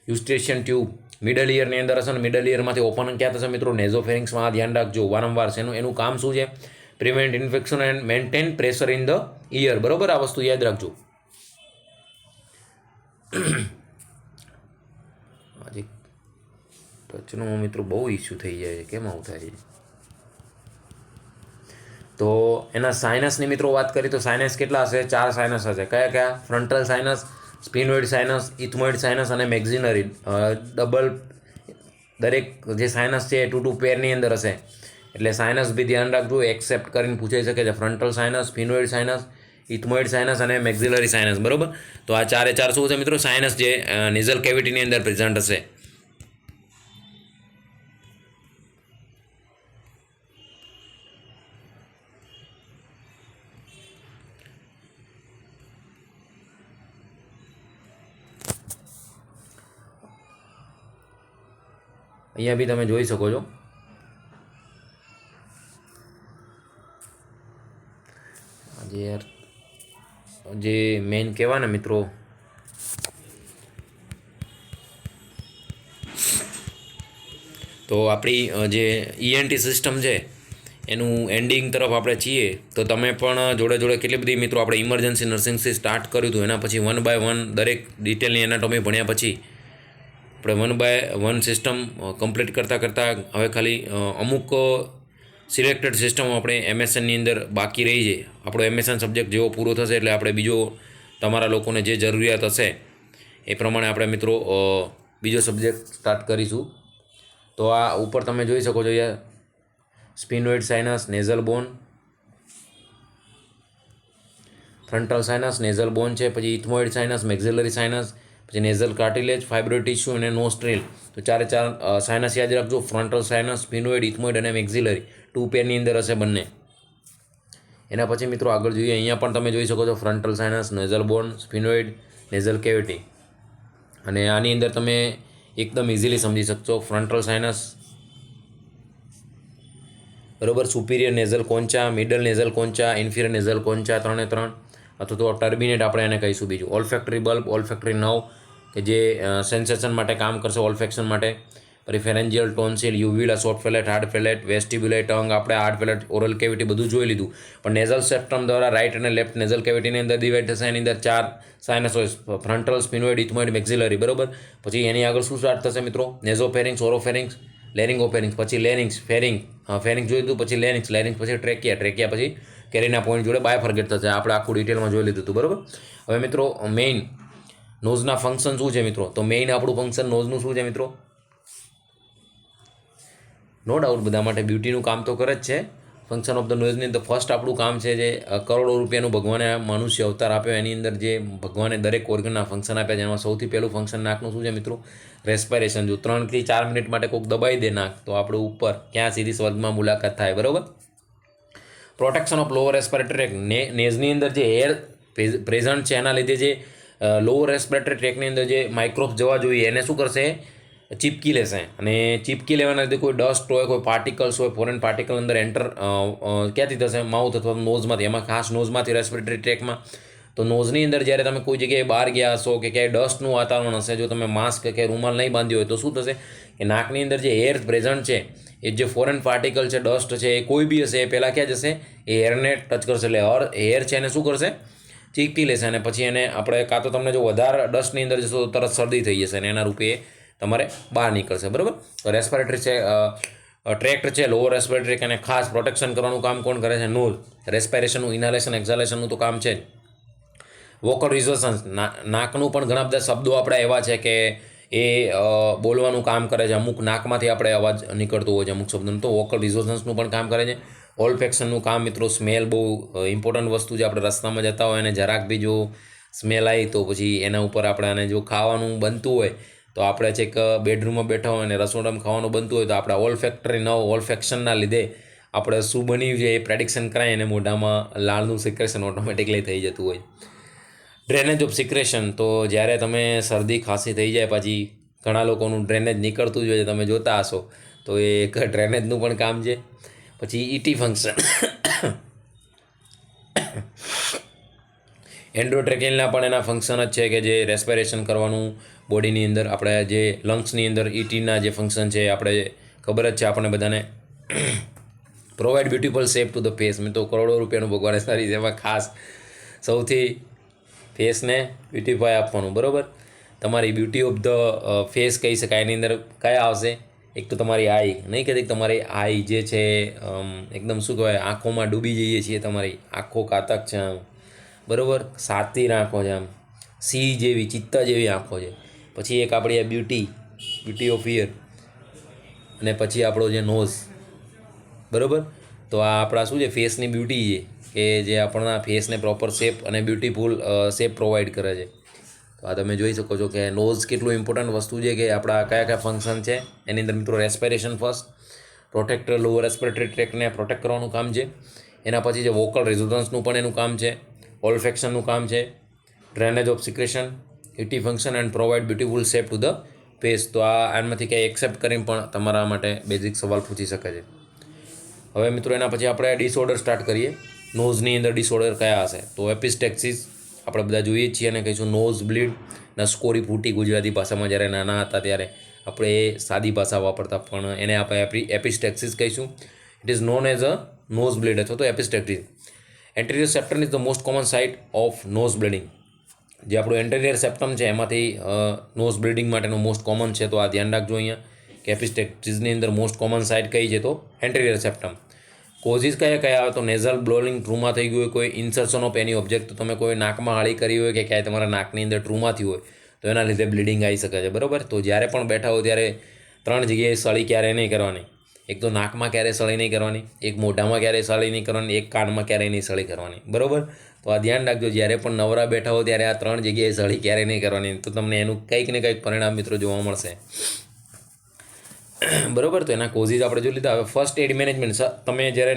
યુસ્ટેશિયન ટ્યુબ મિડલ ઇયરની અંદર હશે, અને મિડલ ઇયરમાંથી ઓપન ક્યાં થશે મિત્રો? નેઝોફેરિંગ્સમાં. આ ધ્યાન રાખજો વારંવાર. એનું કામ શું છે? Prevent infection and maintain pressure in the ear. બરાબર. આ વસ્તુ યાદ રાખજો. હજી ટચનો મિત્રો બહુ ઇસ્યુ થઈ જાય છે, કેમ આવું થાય છે? તો એના સાઇનસની મિત્રો વાત કરીએ તો સાઇનસ કેટલા હશે? 4 સાઇનસ હશે. કયા કયા? ફ્રન્ટલ સાઇનસ, સ્પિનોઇડ સાઇનસ, ઇથમોઇડ સાઇનસ અને મેક્ઝિનરી. ડબલ દરેક જે સાઇનસ છે એ 2 પેરની અંદર હશે. એટલે સાઇનસ બી ધ્યાન રાખજો, એક્સેપ્ટ કરીને પૂછાઈ શકે છે. ફ્રન્ટલ સાઇનસ, સ્પિનોઇડ સાઇનસ, ઇથમોઇડ સાઇનસ અને મેક્ઝિલરી સાઇનસ. બરાબર. તો આ 4 શું છે મિત્રો? સાઇનસ જે નેઝલ કેવિટીની અંદર પ્રેઝન્ટ હશે. અહીંયા બી તમે જોઈ શકો છો. જે મેઇન કહેવાય ને મિત્રો, તો આપણી જે ENT સિસ્ટમ છે એનું એન્ડિંગ તરફ આપણે છીએ. તો તમે પણ જોડે જોડે કેટલી બધી મિત્રો આપણે ઇમરજન્સી નર્સિંગથી સ્ટાર્ટ કર્યું હતું, એના પછી 1 by 1 દરેક ડિટેલની એનાટોમી ભણ્યા પછી આપણે 1 by 1 સિસ્ટમ કમ્પ્લીટ કરતાં હવે ખાલી અમુક સિલેક્ટેડ સિસ્ટમ આપણે MSNની અંદર બાકી રહી છે. આપણો MSN સબ્જેક્ટ જેવો પૂરો થશે એટલે આપણે બીજો તમારા લોકોને જે જરૂરિયાત હશે એ પ્રમાણે આપણે મિત્રો બીજો સબ્જેક્ટ સ્ટાર્ટ કરીશું. તો આ ઉપર તમે જોઈ શકો છો યાર, સ્પિનોઇડ સાઇનસ, નેઝલ બોન, ફ્રન્ટલ સાઇનસ, નેઝલ બોન છે. પછી ઇથમોઇડ સાઇનસ, મેક્ઝિલરી સાઇનસ, પછી નેઝલ કાર્ટિલેજ, ફાઇબ્રોઇડ ટિશ્યુ અને નોસ્ટ્રિલ. તો 4 સાઇનસ યાદ રાખજો. ફ્રન્ટલ સાઇનસ, સ્પિનોઇડ, ઇથમોઇડ અને મેક્ઝિલરી 2 પેરની અંદર હશે બંને. એના પછી મિત્રો આગળ જોઈએ. અહીંયા પણ તમે જોઈ શકો છો frontal sinus, nasal bone, sphenoid, nasal cavity. અને આની અંદર તમે એકદમ ઇઝીલી સમજી શકશો. ફ્રન્ટલ સાઇનસ બરાબર, superior nasal concha, middle nasal concha, inferior nasal concha 3 અથવા તો ટર્બિનેટ આપણે એને કહીશું. બીજું ઓલ્ફેક્ટરી બલ્બ, ઓલ્ફેક્ટરી નર્વ કે જે સેન્સેશન માટે કામ કરશે, ઓલ્ફેક્શન માટે. પછી ફેરેન્જિયલ, tonsil, યુવ્યુલા, soft folate, hard folate, વેસ્ટિબ્યુલાઈ tongue, આપણે હાર્ડ ફેલેટ, ઓરલ કેવિટી બધું જોઈ લીધું. પણ નેઝલ સેપ્ટમ દ્વારા રાઇટ અને લેફ્ટ નેઝલ કેવિટીની અંદર ડિવાઈડ થશે. એની અંદર 4 સાઇનસ હોય, ફ્રન્ટલ, સ્પિનોઇડ, ઇથમોઇડ, મેક્ઝિલરી. બરાબર. પછી એની આગળ શું સ્ટાર્ટ થશે મિત્રો? નેઝોફેરિંગ્સ, ઓરોફેરિંગ્સ, લેરિંગોફેરિંગ્સ, પછી લેરિંગ્સ, ફેરિંગ જોઈ લીધું, પછી લેરિંગ્સ પછી ટ્રેકિયા પછી કેરીના પોઈન્ટ જોડે બાયફર્ગેટ થશે. આપણે આખું ડિટેલમાં જોઈ લીધું હતું. બરાબર. હવે મિત્રો મેઇન નોઝના ફંક્શન શું છે મિત્રો? તો મેઇન આપણું ફંક્શન નોઝનું શું છે મિત્રો? નો ડાઉટ બધા માટે બ્યુટીનું કામ તો કરે જ છે. ફંક્શન ઓફ ધ નોઝની અંદર ફર્સ્ટ આપણું કામ છે જે કરોડો રૂપિયાનું ભગવાને મનુષ્ય અવતાર આપ્યો એની અંદર જે ભગવાને દરેક ઓર્ગનના ફંક્શન આપ્યા છે એમાં સૌથી પહેલું ફંક્શન નાકનું શું છે મિત્રો? રેસ્પાયરેશન. જો 3 થી 4 મિનિટ માટે કોઈક દબાઈ દે નાક તો આપણું ઉપર ક્યાં સીધી સ્વર્ગમાં મુલાકાત થાય, બરાબર. Protection of lower respiratory tract. નેઝની અંદર જે એર પ્રેઝન્ટ છે એના લીધે જે લોઅર રેસ્પિરેટરી ટ્રેકની અંદર જે માઇક્રોબ્સ જવા જોઈએ એને શું કરશે? ચીપકી લેશે. અને ચીપકી લેવાના લીધે કોઈ ડસ્ટ હોય, કોઈ પાર્ટિકલ્સ હોય, ફોરેન પાર્ટિકલ અંદર એન્ટર ક્યાંથી થશે? માઉથ અથવા નોઝમાંથી. એમાં ખાસ નોઝમાંથી રેસ્પિરેટરી ટ્રેકમાં. તો નોઝની અંદર જ્યારે તમે કોઈ જગ્યાએ બહાર ગયા હશો કે ક્યાંય ડસ્ટનું વાતાવરણ હશે, જો તમે માસ્ક કે રૂમાલ નહીં બાંધ્યો હોય તો શું થશે કે નાકની અંદર જે એર પ્રેઝન્ટ છે એ જે ફોરેન પાર્ટિકલ છે, ડસ્ટ છે, એ કોઈ બી હશે એ પહેલાં ક્યાં જશે? એ એરને ટચ કરશે. એટલે એર છે એને શું કરશે? ચીપકી લેશે. અને પછી એને આપણે કાં તો તમને જો વધારે ડસ્ટની અંદર જશો તો તરત શરદી થઈ જશે અને એના રૂપે તમારે બહાર નીકળશે, બરાબર. તો રેસ્પિરેટરી છે ટ્રેક્ટ છે લોઅર રેસ્પિરેટરી ટ્રેક, અને ખાસ પ્રોટેક્શન કરવાનું કામ કોણ કરે છે? નોઝ. રેસ્પિરેશનનું, ઇન્હાલેશન, એક્ઝાલેશનનું તો કામ છે જ. વોકલ રિઝોસન્સ. નાકનું પણ ઘણા બધા શબ્દો આપણે એવા છે કે એ બોલવાનું કામ કરે છે. અમુક નાકમાંથી આપણે અવાજ નીકળતો હોય છે અમુક શબ્દોનું, તો વોકલ રિઝોસન્સનું પણ કામ કરે છે. ઓલ્ફેક્શનનું કામ મિત્રો, સ્મેલ બહુ ઇમ્પોર્ટન્ટ વસ્તુ છે. આપણે રસ્તામાં જતા હોય અને જરાક બી જો સ્મેલ આવી તો પછી એના ઉપર આપણે અને જો ખાવાનું બનતું હોય તો આપણે છેક બેડરૂમમાં બેઠા હોય અને રસોડામાં ખાવાનું બનતું હોય તો આપણા ઓલ્ફેક્શનના લીધે આપણે શું બન્યું છે એ પ્રેડિક્શન કરાય અને મોઢામાં લાળનું સિક્રેશન ઓટોમેટિકલી થઈ જતું હોય. Drainage of secretion. તો જ્યારે તમે શરદી ખાંસી થઈ જાય પછી ઘણા લોકોનું ડ્રેનેજ નીકળતું જ હોય, તમે જોતા હશો, તો એ એક ડ્રેનેજનું પણ કામ છે. પછી ઈટી ફંક્શન. એન્ડોટ્રેકેલના પણ એના ફંક્શન જ છે કે જે રેસ્પિરેશન કરવાનું બોડીની અંદર, આપણે જે લંગ્સની અંદર ઈટીના જે ફંક્શન છે આપણે ખબર જ છે આપણને બધાને. Provide beautiful shape to the face. મેં તો કરોડો રૂપિયાનું ભગવાને સારી એમાં ખાસ સૌથી ફેસને બ્યુટીફાય આપવાનું, બરાબર. તમારી બ્યુટી ઓફ ધ ફેસ કહી શકાય. એની અંદર કયા આવશે? એક તો તમારી આઈ, નહીં કહેતી તમારી આઈ જે છે એકદમ શું કહેવાય, આંખોમાં ડૂબી જઈએ છીએ. તમારી આંખો કાતક છે આમ, બરાબર. સાતીર આંખો છે આમ, સિંહ જેવી, ચિત્તા જેવી આંખો છે. પછી એક આપણી આ બ્યુટી ઓફ ઈયર, અને પછી આપણો જે નોઝ, બરાબર. તો આ આપણા શું છે? ફેસની બ્યુટી છે કે જે આપણા ફેસને પ્રોપર શેપ અને બ્યુટીફુલ શેપ પ્રોવાઈડ કરે છે. તો આ તમે જોઈ શકો છો કે નોઝ કેટલું ઇમ્પોર્ટન્ટ વસ્તુ છે કે આપણા કયા કયા ફંક્શન છે એની અંદર મિત્રો. Respiration first, protector lower respiratory ટ્રેકને પ્રોટેક્ટ કરવાનું કામ છે. એના પછી જે વોકલ રેઝોનન્સનું પણ એનું કામ છે, ઓલ્ફેક્શનનું કામ છે, drainage of secretion, ET function and provide beautiful shape to the face. તો આમાંથી કંઈ એક્સેપ્ટ કરીને પણ તમારા માટે બેઝિક સવાલ પૂછી શકે છે. હવે મિત્રો એના પછી આપણે ડિસઓર્ડર સ્ટાર્ટ કરીએ. નોઝની અંદર ડિસઓર્ડર કયા હશે? તો એપિસ્ટેક્સિસ આપણે બધા જોઈએ જ છીએ અને કહીશું નોઝ બ્લીડ, નસકોરી ફૂટી. ગુજરાતી ભાષામાં જ્યારે નાના હતા ત્યારે આપણે એ સાદી ભાષા વાપરતા, પણ એને આપણે એપિસ્ટેક્સિસ કહીશું. It is known as a nose bleed અથવા તો epistaxis. Anterior septum is the most common site of nose bleeding. જે આપણું એન્ટેરિયર સેપ્ટમ છે એમાંથી નોઝ બ્લીડિંગ માટેનું મોસ્ટ કોમન છે. તો આ ધ્યાન રાખજો અહીંયા કે એપિસ્ટેક્સિસની અંદર મોસ્ટ કોમન સાઇટ કઈ છે? તો એન્ટેરિયર સેપ્ટમ. કોઝિસ કયા કયા આવે? તો નેઝલ બ્લોલિંગ, ટ્રુમા થઈ ગયું હોય, કોઈ ઇન્સર્શન ઓફ એની ઓબ્જેક્ટ, તો તમે કોઈ નાકમાં હાળી કરી હોય કે ક્યાંય તમારા નાકની અંદર ટ્રુમા થયું હોય તો એના લીધે બ્લીડિંગ આવી શકે છે, બરાબર. તો જ્યારે પણ બેઠા હોય ત્યારે 3 જગ્યાએ સળી ક્યારેય નહીં કરવાની. એક તો નાકમાં ક્યારેય સળી નહીં કરવાની, એક મોઢામાં ક્યારેય સળી નહીં કરવાની, એક કાનમાં ક્યારેય નહીં સળી કરવાની, બરાબર. તો આ ધ્યાન રાખજો, જ્યારે પણ નવરા બેઠા હો ત્યારે આ 3 જગ્યાએ સળી ક્યારેય નહીં કરવાની, તો તમને એનું કંઈક ને કંઈક પરિણામ મિત્રો જોવા મળશે, બરાબર. તો એના કોઝિસ આપણે જોઈ લીધા. હવે ફર્સ્ટ એડ મેનેજમેન્ટ. તમે જ્યારે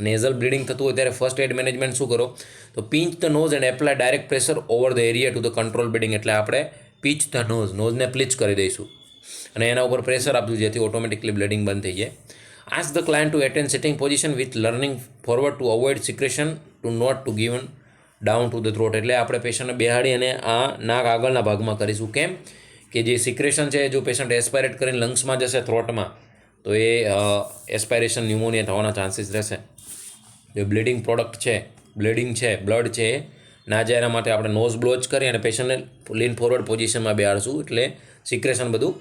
નેઝલ બ્લીડિંગ થતું હોય ત્યારે ફર્સ્ટ એડ મેનેજમેન્ટ શું કરો? તો pinch the nose and apply direct pressure over the area to the control bleeding. એટલે આપણે પિચ ધ નોઝને પ્લીચ કરી દઈશું અને એના ઉપર પ્રેશર આપશું જેથી ઓટોમેટિકલી બ્લીડિંગ બંધ થઈ જાય. Ask the client to attend sitting position with learning forward to avoid secretion to not to given down to the throat. એટલે આપણે પેશન્ટને બેહાડી અને આ નાક આગળના ભાગમાં કરીશું. કેમ કે જે સિક્રેશન છે જો પેશન્ટ એસ્પાયરેટ કરીને લંગ્સમાં જશે થ્રોટમાં તો એ એસ્પાયરેશન ન્યુમોનિયા થવાના ચાન્સીસ રહેશે. જે બ્લીડિંગ પ્રોડક્ટ છે, બ્લીડિંગ છે, બ્લડ છે એ ના જાય એના માટે આપણે નોઝ બ્લોચ કરી અને પેશન્ટને લીન ફોરવર્ડ પોઝિશનમાં બેહાડશું. એટલે સિક્રેશન બધું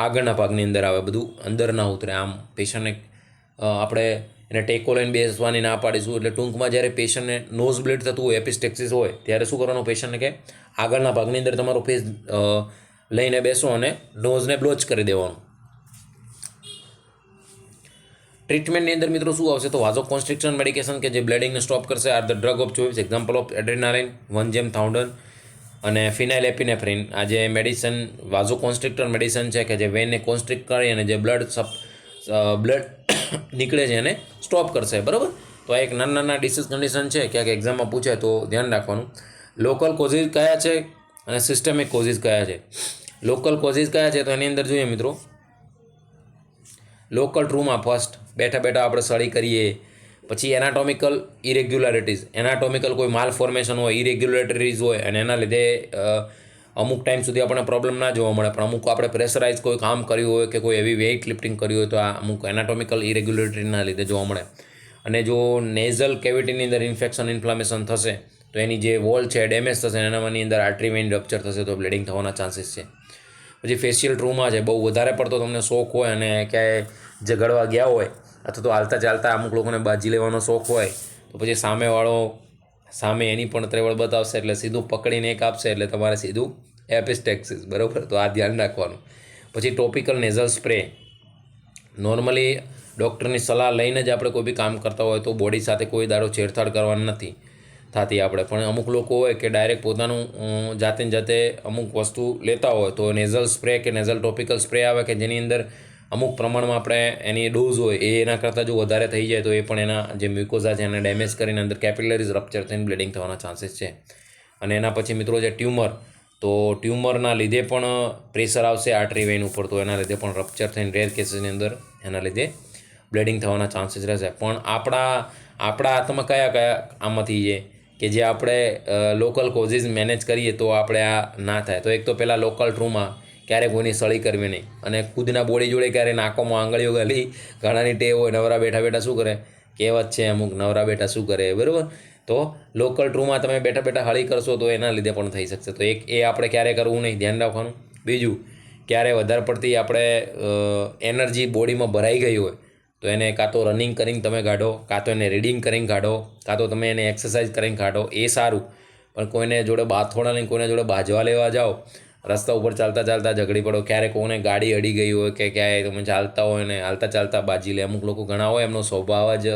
આગળના ભાગની અંદર આવે, બધું અંદર ના ઉતરે. આમ પેશન્ટને આપણે એને ટેકો લઈને બેસવાની ના પાડીશું. એટલે ટૂંકમાં જ્યારે પેશન્ટને નોઝ બ્લીડ થતું હોય, એપિસ્ટેક્સિસ હોય, ત્યારે શું કરવાનું? પેશન્ટને કે આગળના ભાગની અંદર તમારો ફેસ લઈને બેસો અને નોઝને બ્લોચ કરી દેવાનું. ટ્રીટમેન્ટની અંદર મિત્રો શું આવશે તો વાઝોકોન્સ્ટ્રિક્શન મેડિકેશન કે જે બ્લીડિંગને સ્ટોપ કરશે are the drug of choice, example of adrenaline, 1 અને ફિનાઇલ એપિનેફ્રિન. આ જે મેડિસિન વાઝોકોન્સ્ટ્રિક્ટર મેડિસિન છે કે જે વેનને કોન્સ્ટ્રિક્ટ કરી અને જે બ્લડ નીકળે છે એને સ્ટોપ કરશે, બરાબર. તો આ એક નાના ડિસીઝ કન્ડિશન છે, ક્યાંક એક્ઝામમાં પૂછે તો ધ્યાન રાખવાનું. લોકલ કોઝિસ કયા છે અને સિસ્ટમિક કોઝિસ કયા છે. લોકલ કોઝિસ કયા છે તો એની અંદર જોઈએ મિત્રો, લોકલ ટ્રુમા ફર્સ્ટ, બેઠા આપણે સળી કરીએ. પછી એનાટોમિકલ ઇરેગ્યુલારિટીઝ, એનાટોમિકલ કોઈ માલ ફોર્મેશન હોય, ઇરેગ્યુલારિટીઝ હોય અને એના લીધે અમુક ટાઈમ સુધી આપણને પ્રોબ્લેમ ના જોવા મળે, પણ અમુક આપણે પ્રેશરાઇઝ કોઈ કામ કર્યું હોય કે કોઈ એવી વેઇટ લિફ્ટિંગ કર્યું હોય તો આ અમુક એનાટોમિકલ ઇરેગ્યુલારિટીના લીધે જોવા મળે. અને જો નેઝલ કેવિટીની અંદર ઇન્ફેક્શન ઇન્ફ્લામેશન થશે તો એની જે વોલ છે ડેમેજ થશે, એનામાંની અંદર આર્ટરી વેઇન રપ્ચર થશે તો બ્લીડિંગ થવાના ચાન્સીસ છે. પછી ફેશિયલ ટ્રુમા છે, બહુ વધારે પડતો તમને શોખ હોય અને ક્યાંય ઝઘડવા ગયા હોય અથવા તો હાલતા ચાલતા અમુક લોકોને બાજી લેવાનો શોખ હોય તો પછી સામે એની પણ ત્રેવડ બતાવશે એટલે સીધું પકડીને એક આપશે એટલે તમારે સીધું એપિસ્ટેક્સિસ, બરાબર. તો આ ધ્યાન રાખવાનું. પછી ટોપિકલ નેઝલ સ્પ્રે, નોર્મલી ડૉક્ટરની સલાહ લઈને જ આપણે કોઈ બી કામ કરતા હોય તો બોડી સાથે કોઈ દાડો છેડછાડ કરવાની નથી થતી આપણે, પણ અમુક લોકો હોય કે ડાયરેક્ટ પોતાનું જાતે અમુક વસ્તુ લેતા હોય તો નેઝલ સ્પ્રે કે નેઝલ ટોપિકલ સ્પ્રે આવે કે જેની અંદર અમુક પ્રમાણમાં આપણે એની ડોઝ હોય એ એના કરતાં જો વધારે થઈ જાય તો એ પણ એના જે મ્યુકોઝા છે એને ડેમેજ કરીને અંદર કેપિલરીઝ રપ્ચર થઈને બ્લીડિંગ થવાના ચાન્સીસ છે. અને એના પછી મિત્રો જે ટ્યુમર, તો ટ્યુમરના લીધે પણ પ્રેશર આવશે આર્ટરી વેઇન ઉપર તો એના લીધે પણ રપ્ચર થઈને રેર કેસીસની અંદર એના લીધે બ્લીડિંગ થવાના ચાન્સીસ રહેશે. પણ આપણા હાથમાં કયા આમાંથી છે કે જે આપણે લોકલ કોઝિસ મેનેજ કરીએ તો આપણે આ ના થાય. તો એક તો પહેલાં લોકલ ટ્રુમા, ક્યારે કોઈની સળી કરવી નહીં, અને ખુદના બોડી જોડે ક્યારે નાકોમાં આંગળીઓ ગાલી, ઘણાની ટેવ હોય નવરા બેઠા શું કરે, કહેવત છે અમુક, નવરા બેઠા શું કરે, બરાબર. તો લોકલ ટ્રુમા તમે બેઠા હળી કરશો તો એના લીધે પણ થઈ શકશે. તો એ આપણે ક્યારે કરવું નહીં, ધ્યાન રાખવાનું. બીજું, ક્યારે વધારે પડતી આપણે એનર્જી બોડીમાં ભરાઈ ગઈ હોય તો એને કાં તો રનિંગ કરીને તમે કાઢો, કાં તો એને રીડિંગ કરીને કાઢો, કાં તો તમે એને એક્સરસાઇઝ કરીને કાઢો, એ સારું. પણ કોઈને જોડે બાથોડા નહીં, કોઈને જોડે બાજવા લેવા જાઓ, રસ્તા ઉપર ચાલતા ઝઘડી પડો, ક્યારેક કોઈને ગાડી અડી ગઈ હોય કે ક્યાંય તમે ચાલતા હોય ને હાલતા ચાલતા બાજી લે, અમુક લોકો ઘણા હોય એમનો સ્વભાવ જ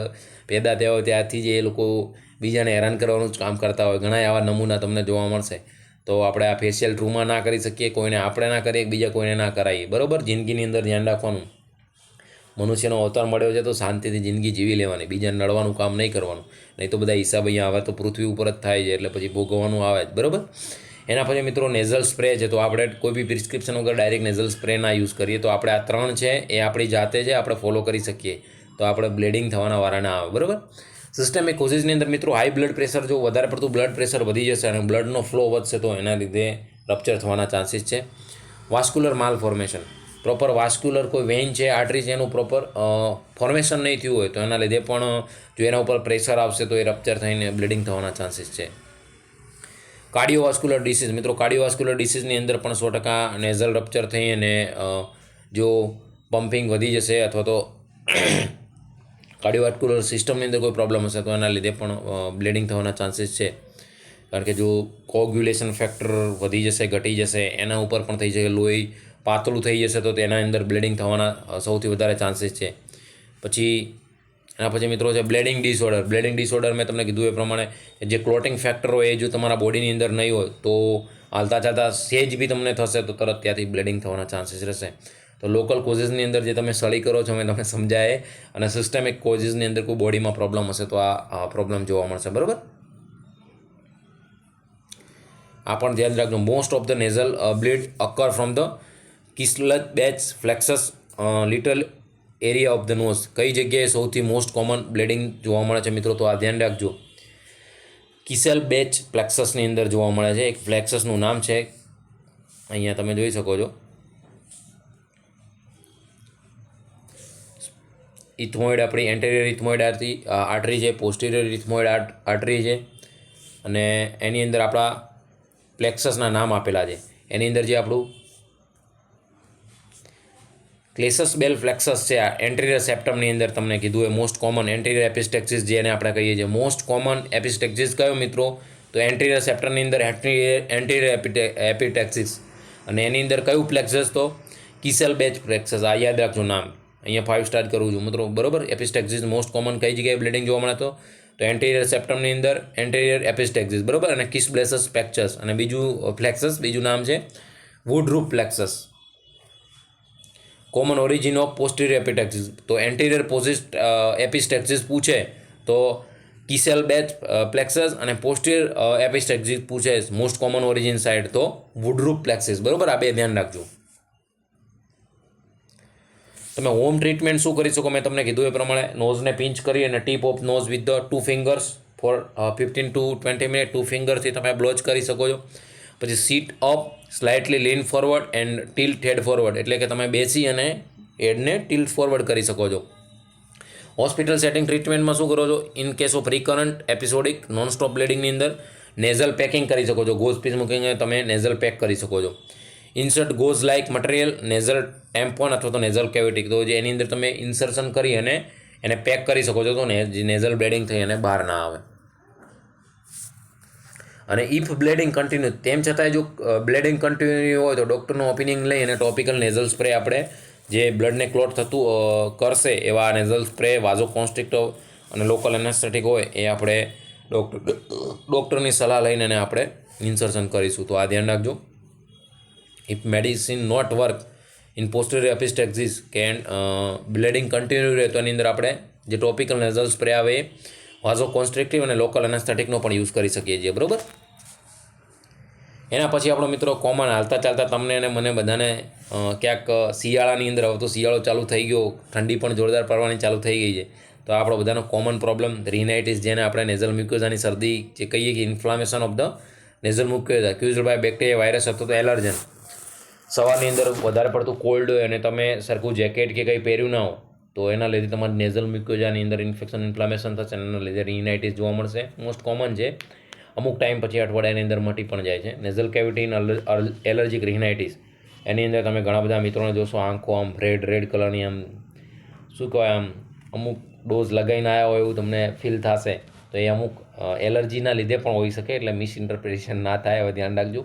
પેદા થયા હોય ત્યારથી જ એ લોકો બીજાને હેરાન કરવાનું જ કામ કરતા હોય. ઘણા આવા નમૂના તમને જોવા મળશે. તો આપણે આ ફેશિયલ ટ્રુમા ના કરી શકીએ, કોઈને આપણે ના કરીએ, બીજા કોઈને ના કરાવીએ, બરાબર. જિંદગીની અંદર ધ્યાન રાખવાનું, મનુષ્યનો અવતાર મળ્યો છે તો શાંતિથી જિંદગી જીવી લેવાની, બીજાને નડવાનું કામ નહીં કરવાનું. નહીં તો બધા હિસાબ અહીંયા આવે તો પૃથ્વી ઉપર જ થાય છે એટલે પછી ભોગવવાનું આવે જ, બરાબર. એના પછી મિત્રો નેઝલ સ્પ્રે છે, તો આપણે કોઈ બી પ્રિસ્ક્રિપ્શન વગર ડાયરેક્ટ નેઝલ સ્પ્રે ના યુઝ કરીએ. તો આપણે આ 3 છે એ આપણી જાતે છે આપણે ફોલો કરી શકીએ તો આપણે બ્લીડિંગ થવાના વારા ના આવે, બરાબર. સિસ્ટમિક કોઝિસની અંદર મિત્રો હાઈ બ્લડ પ્રેશર, જો વધારે પડતું બ્લડ પ્રેશર વધી જશે અને બ્લડનો ફ્લો વધશે તો એના લીધે રપ્ચર થવાના ચાન્સીસ છે. વાસ્ક્યુલર માલ ફોર્મેશન, પ્રોપર વાસ્ક્યુલર કોઈ વેઇન છે, આર્ટરી છે, એનું પ્રોપર ફોર્મેશન નહીં થયું હોય તો એના લીધે પણ જો એના ઉપર પ્રેશર આવશે તો એ રપ્ચર થઈને બ્લીડિંગ થવાના ચાન્સીસ છે. કાર્ડિયોવાસ્ક્યુલર ડિસીઝ, મિત્રો કાર્ડિયોવાસ્ક્યુલર ડિસીઝની અંદર પણ 100% નેઝલ રપ્ચર થઈ અને જો પમ્પિંગ વધી જશે અથવા તો કાર્ડિયોવાસ્ક્યુલર સિસ્ટમની અંદર કોઈ પ્રોબ્લેમ હશે તો એના લીધે પણ બ્લીડિંગ થવાના ચાન્સીસ છે. કારણ કે જો કોગ્યુલેશન ફેક્ટર વધી જશે, ઘટી જશે, એના ઉપર પણ થઈ શકે. લોહી પાતળું થઈ જશે તો તેના અંદર બ્લીડિંગ થવાના સૌથી વધારે ચાન્સીસ છે. એના પછી મિત્રો છે બ્લીડિંગ ડિસઓર્ડર. મેં તમને કીધું એ પ્રમાણે જે ક્લોટિંગ ફેક્ટર હોય એ જો તમારા બોડીની અંદર નહીં હોય તો હાલતા ચાલતા સેજ બી તમને થશે તો તરત ત્યાંથી બ્લીડિંગ થવાના ચાન્સીસ રહેશે. તો લોકલ કોઝિસની અંદર જે તમે સળી કરો છો મેં તમને સમજાય, અને સિસ્ટમિક કોઝિસની અંદર કોઈ બોડીમાં પ્રોબ્લેમ હશે તો આ પ્રોબ્લેમ જોવા મળશે, બરાબર. આ પણ ધ્યાન રાખજો. Most of the nasal bleed occur from the Kiesselbach plexus little area of the nose. કઈ જગ્યાએ સૌથી મોસ્ટ કોમન બ્લીડિંગ જોવા મળે છે મિત્રો? તો આ ધ્યાન રાખજો. કિસેલ બેચ ફ્લેક્સસની અંદર જોવા મળે છે. એક ફ્લેક્સસનું નામ છે, અહીંયા તમે જોઈ શકો છો, ઇથમોઇડ, આપણી એન્ટેરિયર ઇથમોઇડ આર્ટરી છે, પોસ્ટિરિયર ઇથમોઇડ આર્ટરી છે, અને એની અંદર આપણા પ્લેક્સસના નામ આપેલા છે. એની અંદર જે આપણું ક્લેસસ બેલ ફ્લેક્સસ છે, આ એન્ટેરિયર સેપ્ટમની અંદર તમને કીધું એ મોસ્ટ કોમન એન્ટેરિયર એપિસ્ટેક્સિસ જેને આપણે કહીએ છીએ. મોસ્ટ કોમન એપિસ્ટેક્સિસ કયો મિત્રો? તો એન્ટેરિયર સેપ્ટમની અંદર એન્ટેરિયર એપિટેક્સિસ, અને એની અંદર કયું પ્લેક્સસ? તો કિસેલ બેચ પ્લેક્સસ. આ યાદ રાખજો નામ. અહીંયા 5 સ્ટાર કરું છું મિત્રો, બરાબર. એપિસ્ટેક્સિસ મોસ્ટ કોમન કઈ જગ્યાએ બ્લીડિંગ જોવા મળે તો એન્ટેરિયર સેપ્ટમની અંદર એન્ટેરિયર એપિસ્ટેક્સિસ, બરાબર. અને કિસ બ્લેસસ પ્લેક્સસ, અને બીજું ફ્લેક્સસ, બીજું નામ છે Woodruff plexus. Common origin of posterior epistaxis, તો એન્ટેરિયર એપિસ્ટેક્સિસ પૂછે તો કિસેલ બેચ પ્લેક્સસ, અને પોસ્ટિરિયર એપિસ્ટેક્સિસ પૂછે મોસ્ટ કોમન ઓરિજિન સાઇડ તો વુડરૂફ પ્લેક્સિસ, બરાબર. આ બે ધ્યાન રાખજો. તમે હોમ ટ્રીટમેન્ટ શું કરી શકો, મેં તમને કીધું એ પ્રમાણે નોઝને પિંચ કરી અને tip of nose with the 2 fingers for 15 to 20 minute 2 ફિંગરથી તમે બ્લોચ કરી શકો છો. પછી sit up, slightly lean forward and tilt head forward, એટલે કે તમે બેસી અને હેડને ટિલ્ટ ફોરવર્ડ કરી શકો છો. હોસ્પિટલ સેટિંગ ટ્રીટમેન્ટમાં શું કરો છો, in case of recurrent episodic non stop બ્લીડિંગની અંદર નેઝલ પેકિંગ કરી શકો છો. ગોઝ પીસ મૂકીને તમે નેઝલ પેક કરી શકો છો. Insert gauze like material nasal tampon અથવા તો નેઝલ કેવિટી, તો જે એની અંદર તમે ઇન્સર્શન કરી અને એને પેક કરી શકો છો, તો નેઝલ બ્લીડિંગ થઈ અને બહાર ના આવે. અને ઇફ બ્લીડિંગ કન્ટિન્યુ, તેમ છતાંય જો બ્લીડિંગ કન્ટિન્યુ હોય તો ડૉક્ટરનું ઓપિનિયન લઈ અને ટોપિકલ નેઝલ સ્પ્રે આપણે જે બ્લડને ક્લોટ થતું કરશે એવા નેઝલ સ્પ્રે, વાઝો કોન્સ્ટ્રિક્ટો અને લોકલ એનેસ્થેટિક હોય એ આપણે ડૉક્ટરની સલાહ લઈને એને આપણે ઇન્સર્શન કરીશું. તો આ ધ્યાન રાખજો. If medicine not work in posterior epistaxis can bleeding continue રહે તો એની અંદર આપણે જે ટોપિકલ નેઝલ સ્પ્રે આવે એ વાઝો કોન્સ્ટ્રિક્ટિવ અને લોકલ એનેસ્થેટિકનો પણ યુઝ કરી શકીએ છીએ, બરાબર. એના પછી આપણો મિત્રો કોમન હાલતા ચાલતા તમને અને મને બધાને ક્યાંક શિયાળાની અંદર હવે તો શિયાળો ચાલુ થઈ ગયો, ઠંડી પણ જોરદાર પડવાની ચાલુ થઈ ગઈ છે, તો આપણો બધાનો કોમન પ્રોબ્લેમ રિનાઇટિસ, જેને આપણે નેઝલ મ્યુકોઝાની શરદી જે કહીએ કે inflammation of the nasal mucosa caused by bacteria, virus અથવા તો એલર્જન. સવારની અંદર વધારે પડતું કોલ્ડ હોય અને તમે સરખું જેકેટ કે કંઈ પહેર્યું ના હોય તો એના લીધે તમારી નેઝલ મ્યુકોઝાની અંદર ઇન્ફેક્શન ઇન્ફ્લામેશન થશે, એના લીધે રિનાઇટિસ જોવા મળશે. મોસ્ટ કોમન છે, અમુક ટાઈમ પછી અઠવાડિયાની અંદર મટી પણ જાય છે. નેઝલ કેવિટી એલર્જીક રિનાઇટિસ, એની અંદર તમે ઘણા બધા મિત્રોને જોશો આંખો આમ રેડ કલરની આમ શું કહેવાય આમ અમુક ડોઝ લગાવીને આવ્યા હોય એવું તમને ફીલ થશે, તો એ અમુક એલર્જીના લીધે પણ હોઈ શકે, એટલે મિસઇન્ટરપ્રિટેશન ના થાય, હવે ધ્યાન રાખજો.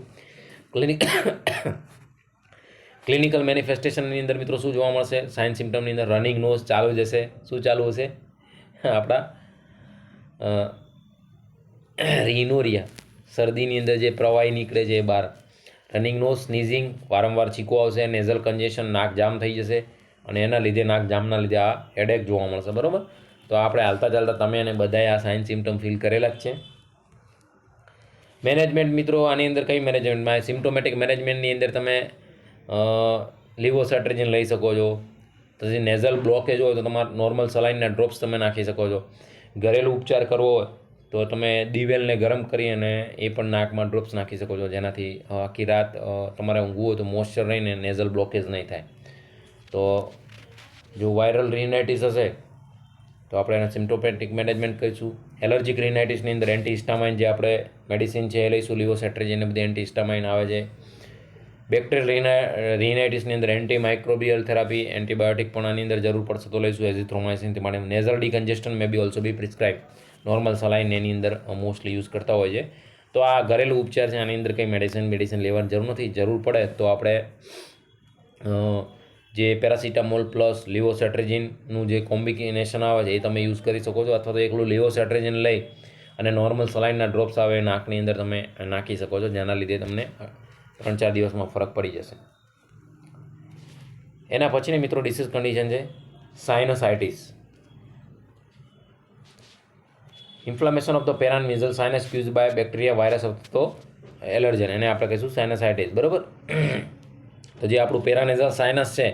ક્લિનિકલ મેનિફેસ્ટેશનની અંદર મિત્રો શું જોવા મળશે, સાઇન સિમ્ટમની અંદર રનિંગ નોઝ ચાલુ જશે. શું ચાલુ હશે? આપણા રિનોરિયા, શરદીની અંદર જે પ્રવાહી નીકળે છે એ બહાર. રનિંગ નોઝ, સ્નીઝિંગ, વારંવાર ચીકો આવશે, નેઝલ કન્જેશન, નાક જામ થઈ જશે, અને એના લીધે નાક જામના લીધે આ હેડેક જોવા મળશે, બરાબર. તો આપણે હાલતા ચાલતા તમે અને બધાએ આ સાઇન સિમ્ટમ ફીલ કરેલા જ છે. મેનેજમેન્ટ મિત્રો, આની અંદર કઈ મેનેજમેન્ટમાં સિમ્ટોમેટિક મેનેજમેન્ટની અંદર તમે લિવોસેટ્રેજિન લઈ શકો છો. પછી નેઝલ બ્લોકેજ હોય તો તમારે નોર્મલ સલાઇનના ડ્રોપ્સ તમે નાખી શકો છો. ઘરેલું ઉપચાર કરવો હોય તો તમે દિવેલને ગરમ કરી અને એ પણ નાકમાં ડ્રોપ્સ નાખી શકો છો, જેનાથી આખી રાત તમારે ઊંઘવું હોય તો મોઇશ્ચર રહીને નેઝલ બ્લોકેજ નહીં થાય. તો જો વાયરલ રિનાઇટિસ હશે તો આપણે એને સિમ્ટોમેટિક મેનેજમેન્ટ કરીશું. એલર્જીક રિનાઇટિસની અંદર એન્ટીહિસ્ટામાઇન જે આપણે મેડિસિન છે એ લઈશું, લિવોસેટ્રેજિન ને બધી એન્ટીહિસ્ટામાઇન આવે છે. બેક્ટેરિયલ રિનાઇટિસની અંદર એન્ટીમાઇક્રોબિયલ થેરાપી, એન્ટીબાયોટિક પણ આની અંદર જરૂર પડશે તો લઈશું, એઝિથ્રોમાઇસિન. તે માટે nasal decongestant may be also be prescribe. Normal saline એની અંદર મોસ્ટલી યુઝ કરતા હોય છે. તો આ ઘરેલું ઉપચાર છે, આની અંદર કંઈ મેડિસિન લેવાની જરૂર નથી. જરૂર પડે તો આપણે જે પેરાસિટામોલ પ્લસ લિવોસેટ્રેજિનનું જે કોમ્બિનેશન આવે છે એ તમે યુઝ કરી શકો છો, અથવા તો એકલું લિવોસેટ્રેજિન લઈ અને નોર્મલ સલાઇનના ડ્રોપ્સ આવે નાકની અંદર તમે નાખી શકો છો, જેના લીધે તમને 3-4 દિવસમાં ફરક પડી જશે. એના પછીની મિત્રો ડિસીઝ કન્ડિશન છે sinusitis. Inflammation of the paranasal sinus cause by bacteria, virus અથવા તો એલર્જન, એને આપણે કહીશું સાઇનસાઇટિસ, બરાબર. તો જે આપણું પેરાનેઝલ સાઇનસ છે,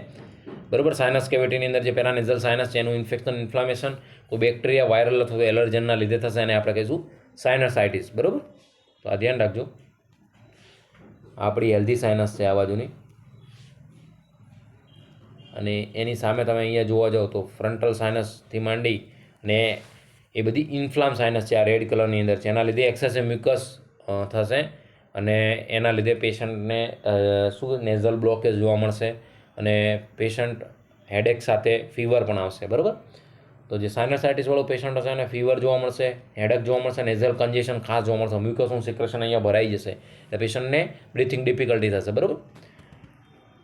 બરાબર, સાઇનસ કેવિટીની અંદર જે પેરાનેઝલ સાઇનસ છે એનું ઇન્ફેક્શન ઇન્ફ્લામેશન કોઈ બેક્ટેરિયા, વાયરલ અથવા તો એલર્જનના લીધે થશે, એને આપણે કહીશું સાઇનસાઇટિસ, બરાબર. તો આ ધ્યાન રાખજો. આપણી હેલ્ધી સાઇનસ છે આ બાજુની, અને એની સામે તમે અહીંયા જોવા જાઓ તો ફ્રન્ટલ સાઇનસથી માંડી અને એ બધી ઇન્ફ્લામ સાઇનસ છે આ રેડ કલરની અંદર છે. એના લીધે એક્સેસિવ મ્યુકસ થશે અને એના લીધે પેશન્ટને શું નેઝલ બ્લોકેજ જોવા મળશે અને પેશન્ટ હેડેક સાથે ફીવર પણ આવશે, બરાબર. તો જે સાઇનસાઇટિસવાળો પેશન્ટ હશે એને ફીવર જોવા મળશે, હેડેક જોવા મળશે, નેઝલ કન્જેશન ખાસ જોવા મળશે, મ્યુકસનું સિક્રેશન અહીંયા ભરાઈ જશે એટલે પેશન્ટને બ્રીથિંગ ડિફિકલ્ટી થશે, બરાબર.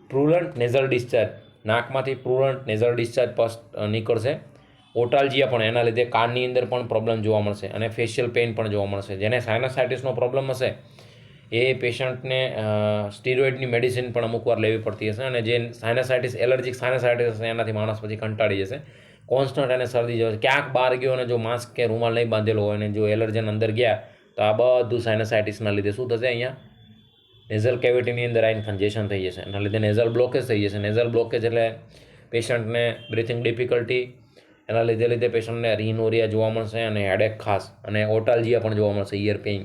પ્રુલન્ટ નેઝલ ડિસ્ચાર્જ, નાકમાંથી પ્રુડન્ટ નેઝલ ડિસ્ચાર્જ પસ નીકળશે. ઓટાલ્જિયા પણ એના લીધે કાનની અંદર પણ પ્રોબ્લેમ જોવા મળશે અને ફેશિયલ પેઇન પણ જોવા મળશે. જેને સાઇનસાઇટિસનો પ્રોબ્લેમ હશે એ પેશન્ટને સ્ટીરોઇડની મેડિસિન પણ અમુક વાર લેવી પડતી હશે. અને જે સાઇનસાઇટિસ એલર્જીક સાઇનસાઇટિસ હશે એનાથી માણસ પછી કંટાળી જશે, કોન્સ્ટન્ટ એને શરદી જશે. ક્યાંક બહાર ગયો અને જો માસ્ક કે રૂમાલ નહીં બાંધેલો હોય અને જો એલર્જન અંદર ગયા તો આ બધું સાઇનસાઇટિસના લીધે શું થશે, અહીંયા નેઝલ કેવિટીની અંદર આવીને કન્જેશન થઈ જશે. એના લીધે નેઝલ બ્લોકેજ થઈ જશે. નેઝલ બ્લોકેજ એટલે પેશન્ટને બ્રિથિંગ ડિફિકલ્ટી, એના લીધે પેશન્ટને રિનોરિયા જોવા મળશે અને હેડેક ખાસ, અને ઓટાલ્જિયા પણ જોવા મળશે, ઇયર પેઇન.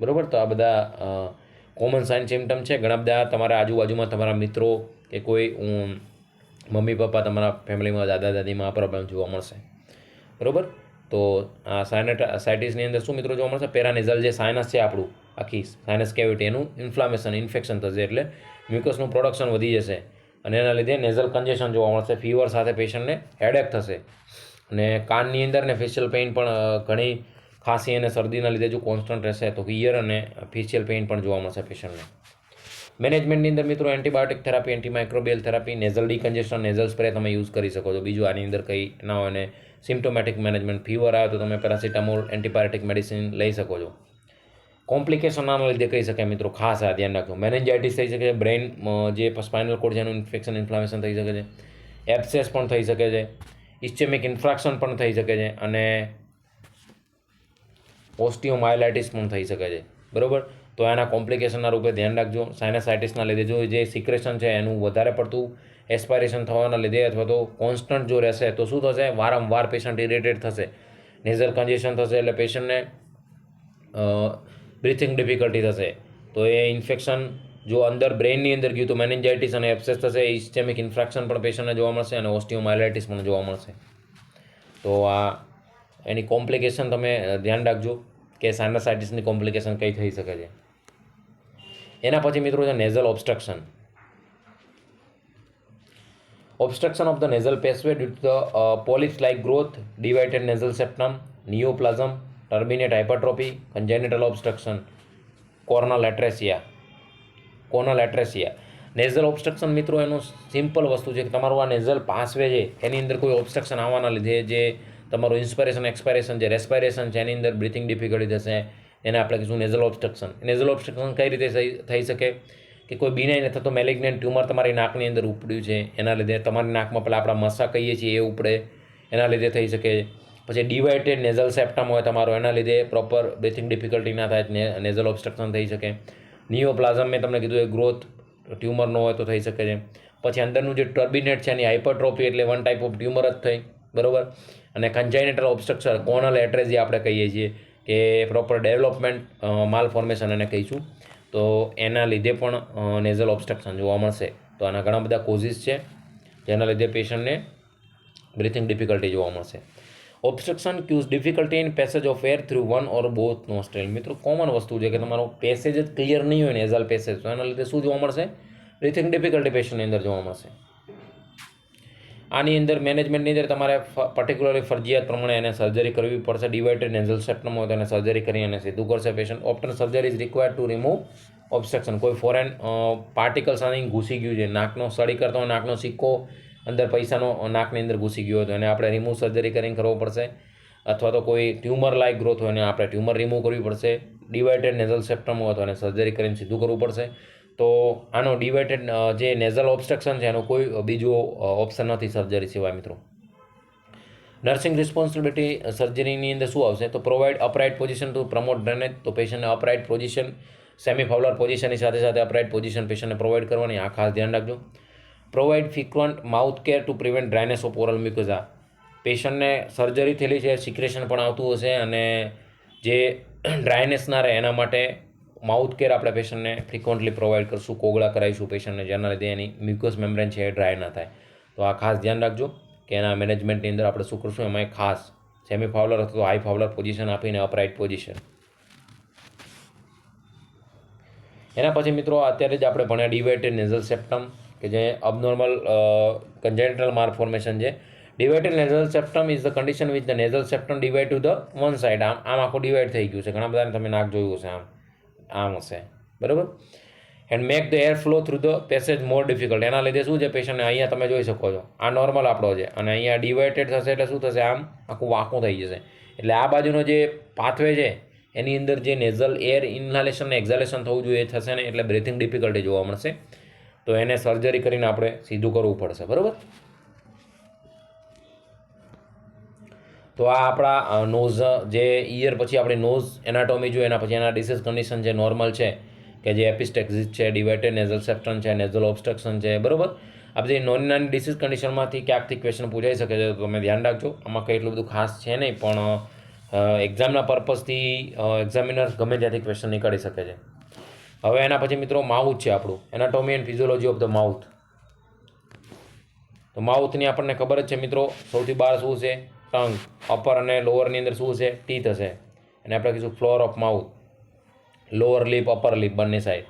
બરાબર, તો આ બધા કોમન સાઇન સિમ્ટમ છે. ઘણા બધા તમારા આજુબાજુમાં તમારા મિત્રો કે કોઈ મમ્મી પપ્પા તમારા ફેમિલીમાં દાદા દાદીમાં આ પ્રોબ્લેમ જોવા મળશે. બરાબર, તો આ સાઇનસાઇટિસની અંદર શું મિત્રો જોવા મળશે, પેરાનેઝલ જે સાઇનસ છે આપણું આખી સાઇનસ કેવિટી એનું ઇન્ફ્લેશન થશે, એટલે મ્યુકસનું પ્રોડક્શન વધી જશે અને એના લીધે નેઝલ કન્જેશન જોવા મળશે. ફીવર સાથે પેશન્ટને હેડેક થશે અને કાનની અંદર ને ફેશિયલ પેઇન પણ ઘણી ખાંસી અને શરદીના લીધે જો કોન્સ્ટન્ટ રહેશે તો ઇયર અને ફેશિયલ પેઇન પણ જોવા મળશે પેશન્ટને. મેનેજમેન્ટની અંદર મિત્રો antibiotic therapy, antimicrobial therapy, nasal decongestion, nasal spray તમે યુઝ કરી શકો છો. બીજું આની અંદર કંઈ ના હોય. અને સિમ્ટોમેટિક મેનેજમેન્ટ, ફીવર આવે તો તમે પેરાસિટામોલ એન્ટીબાયોટિક મેડિસિન લઈ શકો છો. કોમ્પ્લિકેશન આના લીધે કહી શકાય મિત્રો, ખાસ આ ધ્યાન રાખજો. મેનેન્જાઇટિસ થઈ શકે છે, બ્રેઇન જે સ્પાઇનલ કોડ છે એનું ઇન્ફેક્શન, ઇન્ફ્લામેશન થઈ શકે છે, એબ્સેસ પણ થઈ શકે છે, ઇસ્ચેમિક ઇન્ફ્રાક્શન પણ થઈ શકે છે અને ઓસ્ટિયોમાયલાઇટિસ પણ થઈ શકે છે. બરાબર, તો એના કોમ્પ્લિકેશનના રૂપે ધ્યાન રાખજો. સાઇનસાઇટિસના લીધે જો જે સિક્રેશન છે એનું વધારે પડતું એસ્પાયરેશન થવાના લીધે અથવા તો કોન્સ્ટન્ટ જો રહેશે તો શું થશે, વારંવાર પેશન્ટ ઇરિટેટ થશે, નેઝલ કન્જેશન થશે, એટલે પેશન્ટને બ્રિથિંગ ડિફિકલ્ટી થશે. તો એ ઇન્ફેક્શન જો અંદર બ્રેઇનની અંદર ગયું તો મેનેન્જાઇટિસ અને એબ્સેસ થશે, ઇસ્ચેમિક ઇન્ફ્રાક્શન પણ પેશન્ટને જોવા મળશે અને ઓસ્ટિયોમાયલાઇટિસ પણ જોવા મળશે. તો આ એની કોમ્પ્લિકેશન તમે ધ્યાન રાખજો કે સાઇનસાઇટિસની કોમ્પ્લિકેશન કઈ થઈ શકે છે. એના પછી મિત્રો છે nasal obstruction. Obstruction of the nasal passway due to the polyps like growth, divided nasal septum, neoplasm, turbinate hypertrophy, congenital obstruction, choanal atresia. Nasal obstruction મિત્રો એનું સિમ્પલ વસ્તુ છે કે તમારું આ નેઝલ પાસવે છે એની અંદર કોઈ ઓબ્સ્ટ્રક્શન આવવાના લીધે જે તમારું ઇન્સ્પાયરેશન એક્સપાયરેશન જે રેસ્પાયરેશન છે એની અંદર બ્રિથિંગ ડિફિકલ્ટી થશે, એને આપણે કહીશું નેઝલ ઓબ્સ્ટ્રક્શન. નેઝલ ઓબ્સ્ટ્રક્શન કઈ રીતે થઈ શકે કે કોઈ બિનાઇન અથવા તો મેલિગ્નન્ટ ટ્યુમર તમારી નાકની અંદર ઉપડ્યું છે એના લીધે તમારી નાકમાં પેલા આપણા મસા કહીએ છીએ એ ઉપડે, એના લીધે થઈ શકે. પછી ડિવાઇડેડ નેઝલ સેપ્ટમ હોય તમારો, એના લીધે પ્રોપર બ્રિથિંગ ડિફિકલ્ટી ના થાય, નેઝલ ઓબ્સ્ટ્રક્શન થઈ શકે. નિયોપ્લાઝમ મેં તમને કીધું એ ગ્રોથ ટ્યુમરનો હોય તો થઈ શકે છે. પછી અંદરનું જે ટર્બિનેટ છે એની હાઇપરટ્રોફી એટલે વન ટાઈપ ઓફ ટ્યુમર જ થઈ. બરાબર, અને કન્જાઇનેટલ ઓબ્સ્ટ્રક્શન, કોર્નલ એટ્રેસિયા આપણે કહીએ છીએ કે પ્રોપર ડેવલપમેન્ટ માલ ફોર્મેશન એને કહીશું, તો એના લીધે પણ નેઝલ ઓબ્સ્ટ્રક્શન જોવા મળશે. તો આના ઘણા બધા કોઝિસ છે જેના લીધે પેશન્ટને બ્રિથિંગ ડિફિકલ્ટી જોવા મળશે. Obstruction cues difficulty in passage of air through one or both nostril. મિત્રો કોમન વસ્તુ છે કે તમારો પેસેજ જ ક્લિયર નહીં હોય નેઝલ પેસેજ, તો એના લીધે શું જોવા મળશે, બ્રિથિંગ ડિફિકલ્ટી પેશન્ટની અંદર જોવા મળશે. આની અંદર મેનેજમેન્ટની અંદર તમારે પર્ટિક્યુલરલી ફરજિયાત પ્રમાણે એને સર્જરી કરવી પડશે. ડિવાઇડેડ નેઝલ સેપ્ટમ હોય તો એને સર્જરી કરી અને સીધું કરશે patient. ઓપ્ટન surgery is required to remove obstruction. કોઈ ફોરેન પાર્ટિકલ્સ આની ઘૂસી ગયું છે, નાકનો સ્ટડી કરતો હોય, નાકનો સિક્કો અંદર પૈસાનો નાકની અંદર ઘૂસી ગયો હોય તો એને આપણે રિમૂવ સર્જરી કરીને કરવો પડશે. અથવા તો કોઈ ટ્યુમર લાઇક ગ્રોથ હોય એને આપણે ટ્યુમર રિમૂવ કરવી પડશે. ડિવાઇડેડ નેઝલ સેપ્ટમ હોય તો એને સર્જરી કરીને સીધું કરવું પડશે. તો આનો ડિવાઇડેડ જે નેઝલ ઓબ્સ્ટ્રક્શન છે એનો કોઈ બીજો ઓપ્શન નથી સર્જરી સિવાય મિત્રો. નર્સિંગ રિસ્પોન્સિબિલિટી સર્જરીની અંદર શું આવશે, તો provide upright position to promote drainage. તો પેશન્ટને અપરાઇટ પોઝિશન, સેમી ફાઉલર પોઝિશનની સાથે સાથે અપરાઇટ પોઝિશન પેશન્ટને પ્રોવાઇડ કરવાની, આ ખાસ ધ્યાન રાખજો. Provide frequent mouth care to prevent dryness of oral mucosa. પેશન્ટને સર્જરી થયેલી છે, સિક્રેશન પણ આવતું હશે અને જે ડ્રાયનેસ ના રહે એના માટે માઉથ કેર આપણે પેશન્ટને ફ્રિકવન્ટલી પ્રોવાઈડ કરશું, કોગળા કરાવીશું પેશન્ટને, જેના લીધે એની મ્યુકસ મેમ્બ્રેન છે એ ડ્રાય ના થાય. તો આ ખાસ ધ્યાન રાખજો કે એના મેનેજમેન્ટની અંદર આપણે શું કરશું, એમાં ખાસ સેમી ફાઉલર અથવા તો હાઈ ફાઉલર પોઝિશન આપીને અપરાઇટ પોઝિશન. એના પછી મિત્રો અત્યારે જ આપણે ભણ્યા ડિવાઇડેડ નેઝલ સેપ્ટમ કે જે અબનોર્મલ કન્જેનિટલ માલફોર્મેશન છે. Divided nasal septum is the condition which the nasal septum divide to the one side. આમ આખું ડિવાઇડ થઈ ગયું છે. ઘણા બધાને તમે નાક જોયું હશે, આમ હશે. બરાબર, and make the air flow through the passage more difficult. એના લીધે શું છે પેશન્ટને, અહીંયા તમે જોઈ શકો છો આ નોર્મલ આપણો છે અને અહીંયા ડિવાઇટેડ થશે એટલે શું થશે, આમ આખું વાંકું થઈ જશે. એટલે આ બાજુનો જે પાથવે છે એની અંદર જે નેઝલ એર ઇન્હાલેશન ને એક્ઝાલેશન થવું જોઈએ એ થશે ને, એટલે બ્રીથિંગ ડિફિકલ્ટી જોવા મળશે. તો એને સર્જરી કરીને આપણે સીધું કરવું પડશે, બરાબર. તો આ આપણા નોઝ જે ઇયર પછી આપણી નોઝ એનાટોમી જોઈએ, એના પછી એના ડિસીઝ કન્ડિશન જે નોર્મલ છે કે જે એપિસ્ટેક્સિસ છે, ડિવાઇટેડ નેઝલ સેપ્ટમ છે, નેઝલ ઓબ્સ્ટ્રક્શન છે, બરાબર. આ બધી નાની નાની ડિસીઝ કન્ડિશનમાંથી ક્યાંકથી ક્વેશ્ચન પૂછાઈ શકે છે, તો તમે ધ્યાન રાખજો. આમાં કંઈ એટલું બધું ખાસ છે નહીં, પણ એક્ઝામના પર્પઝથી એક્ઝામિનર્સ ગમે ત્યાંથી ક્વેશ્ચન નીકળી શકે છે. હવે એના પછી મિત્રો માઉથ છે આપણું, anatomy and physiology of the mouth. તો માઉથની આપણને ખબર જ છે મિત્રો, સૌથી બહાર શું છે, ટંગ. અપર અને લોઅરની અંદર શું છે, ટીથ હશે. અને આપણે કહીશું floor of mouth, lower lip upper lip બંને સાઈડ.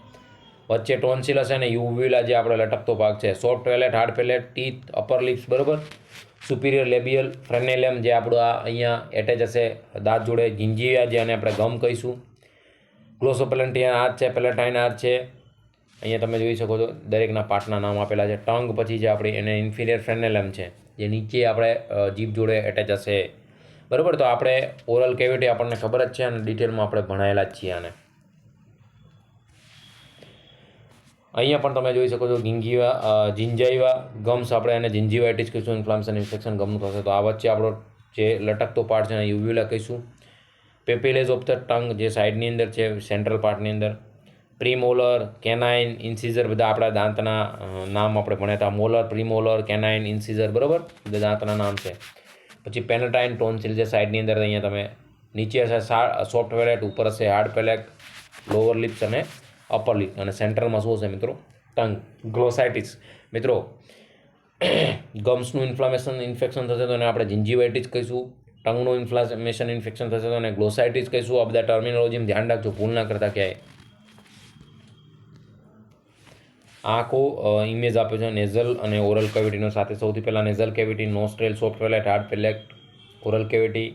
વચ્ચે ટોન્સિલ હશે ને યુવ્યુલા જે આપણે લટકતો ભાગ છે, soft palate, hard palate, teeth, upper lips, બરાબર. સુપિરિયર લેબિયલ ફ્રેનેલિયમ જે આપણું આ અહીંયા એટેચ હશે દાંત જોડે, જિંજીવિયા જે આને આપણે ગમ કહીશું. ગ્લોસોપેલેન્ટિયન આર્ચ છે, પેલેટાઇન આર્ચ છે, અહીંયા તમે જોઈ શકો છો દરેકના પાર્ટના નામ આપેલા છે. ટંગ પછી જે આપણી એને ઇન્ફિરિયર ફ્રેનેલમ છે જે નીચે આપણે જીભ જોડે એટેચ હશે, બરાબર. તો આપણે ઓરલ કેવિટી આપણને ખબર જ છે અને ડિટેલમાં આપણે ભણાયેલા જ છીએ આને. અહીંયા પણ તમે જોઈ શકો છો જિંજાઈવા ગમ્સ, આપણે એને જિંજીવાઇટિસ કહીશું, ઇન્ફ્લામેશન ઇન્ફેક્શન ગમનું થશે. તો આ વચ્ચે આપણો જે લટકતો પાર્ટ છે એને યુવ્યુલા કહીશું. પેપિલેજ ઓફ ધ ટંગ જે સાઈડની અંદર છે, સેન્ટ્રલ પાર્ટની અંદર. પ્રીમોલર, કેનાઇન, ઇન્સીઝર, બધા આપણા દાંતના નામ આપણે ભણ્યા હતા. મોલર, પ્રીમોલર, કેનાઇન, ઇન્સીઝર, બરાબર, બધા દાંતના નામ છે. પછી પેનેટાઇન ટોન્સિલ જે સાઈડની અંદર અહીંયા તમે નીચે હશે સોફ્ટ પેલેટ, ઉપર હશે હાર્ડ પેલેટ, લોઅર લિપ્સ અને અપર લિપ, અને સેન્ટ્રલમાં શું હશે મિત્રો, ટંગ. ગ્લોસાઇટિસ મિત્રો, ગમ્સનું ઇન્ફ્લામેશન ઇન્ફેક્શન થશે તો એને આપણે જિંજીવાઇટિસ કહીશું. ટંગનું ઇન્ફ્લામેશન ઇન્ફેક્શન થશે તો એને ગ્લોસાઇટિસ કહીશું. આ બધા ટર્મિનોલોજીમાં ધ્યાન રાખજો, ભૂલ ના કરતા ક્યાંય. આખો ઇમેજ આપ્યો છે નેઝલ અને ઓરલ કેવિટીનો સાથે. સૌથી પહેલાં nasal cavity, nostril, soft palate, hard palate, oral cavity,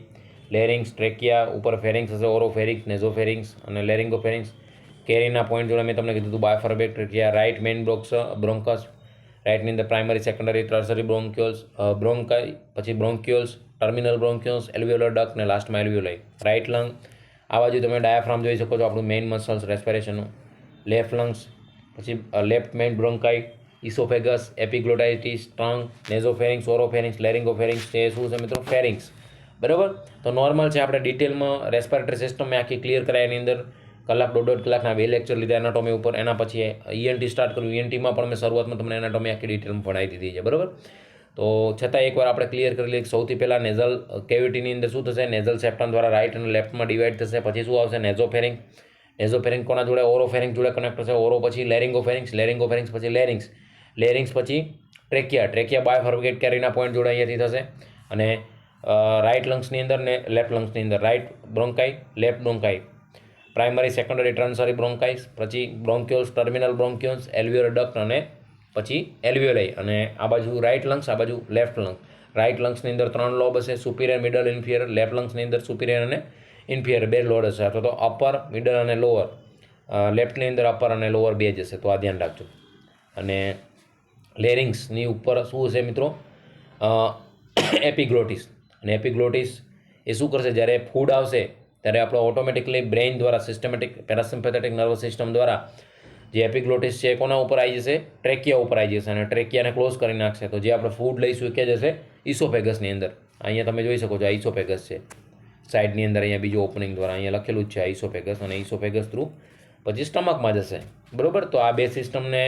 larynx, trachea, ઉપર ફેરિંગ્સ હશે, ઓરોફેરિંગ્સ, નેઝોફેરિંગ્સ અને લેરિંગોફેરિંગ્સ. કેરીના પોઈન્ટ જોડે મેં તમને કીધું હતું બાયફર્બેક ટ્રેકિયા, રાઇટ મેઇન બ્રોન્કસ, રાઇટની અંદર પ્રાઇમરી, સેકન્ડરી, ટર્સરી બ્રોન્ક્યુલ્સ, બ્રોન્કાઈ, પછી બ્રોન્ક્યુલ્સ, ટર્મિનલ બ્રોન્ક્યુલ્સ, એલ્વિયોલર ડક્ટ ને લાસ્ટમાં એલ્વિયોલાઈ. રાઇટ લંગ, આ બાજુ તમે ડાયાફ્રામ જોઈ શકો છો, આપણું મેઇન મસલ્સ રેસ્પિરેશનનું. લેફ્ટ લંગ્સ, પછી લેફ્ટ મેઇન બ્રોન્કાઈ, ઇસોફેગસ, એપિગ્લોટાઇટિસ, ટંગ, નેઝોફેરિંગ્સ, ઓરોફેરિંગ્સ, લેરિંગોફેરિંગ્સ, એ શું છે મિત્રો, ફેરિંગ્સ, બરાબર. તો નોર્મલ છે, આપણે ડિટેલમાં રેસ્પિરેટરી સિસ્ટમ મેં આખી ક્લિયર કરાય. એની અંદર કલાક દોઢ કલાકના 2 લેક્ચર લીધા એનાટોમી ઉપર. એના પછી ઈએનટી સ્ટાર્ટ કર્યું. ઈએનટીમાં પણ મેં શરૂઆતમાં તમને એનાટોમી આખી ડિટેલમાં ભણાવી દીધી છે, બરાબર. તો છતાં એકવાર આપણે ક્લિયર કરી લઈએ. સૌથી પહેલાં નેઝલ કેવિટીની અંદર શું થશે, નેઝલ સેપ્ટમ દ્વારા રાઇટ અને લેફ્ટમાં ડિવાઈડ થશે. પછી શું આવશે, નેઝોફેરિંગ. નેઝોફેરિંગ કોના જોડે, ઓરોફેરિંગ જોડે કનેક્ટ થશે. ઓરો પછી લેરિંગોફેરિંગ્સ, લેરિંગોફેરિંગ્સ પછી લેરિંગ્સ, લેરિંગ્સ પછી ટ્રેકિયા. ટ્રેકિયા બાયફર્ગેટ કેરીના પોઈન્ટ જોડે અહીંયાથી થશે. અને રાઇટ લંગ્સની અંદર ને લેફ્ટ લંગ્સની અંદર right bronchi, left bronchi, primary, secondary, ટર્નસરી બ્રોન્કાઇસ, પછી બ્રોન્ક્યુલ્સ, ટર્મિનલ બ્રોન્ક્યુલ્સ, એલ્વિયોલર ડક્ટ અને પછી એલ્વિયોલાઈ. અને આ બાજુ રાઇટ લંગ્સ, આ બાજુ લેફ્ટ લંગ. રાઇટ લંગ્સની અંદર 3 લોબ હશે, સુપિરિયર, મિડલ, ઇન્ફિરિયર. લેફ્ટ લંગ્સની અંદર સુપિરિયર અને ઇન્ફિરિયર 2 લોડ હશે, અથવા તો અપર, મિડલ અને લોઅર. લેફ્ટની અંદર અપર અને લોઅર 2 જ હશે, તો આ ધ્યાન રાખજો. અને લેરિંગ્સની ઉપર શું હશે મિત્રો, એપિગ્લોટિસ. અને એપિગ્લોટિસ એ શું કરશે, જ્યારે ફૂડ આવશે ત્યારે આપણે ઓટોમેટિકલી બ્રેઇન દ્વારા સિસ્ટમેટિક પેરાસિમ્પેથેટિક નર્વસ સિસ્ટમ દ્વારા જે એપિગ્લોટિસ છે કોના ઉપર આવી જશે, ટ્રેકિયા ઉપર આવી જશે. અને ટ્રેકિયાને ક્લોઝ કરી નાખશે. તો જે આપણે ફૂડ લઈશું એ ક્યાં જશે, ઇસોફેગસની અંદર. અહીંયા તમે જોઈ શકો છો આ ઇસોફેગસ છે સાઈડની અંદર, અહીંયા બીજું ઓપનિંગ દ્વારા અહીંયા લખેલું જ છે આ ઇસોફેગસ. અને ઇસોફેગસ થ્રુ પછી સ્ટમકમાં જશે, બરાબર. તો આ 2 સિસ્ટમને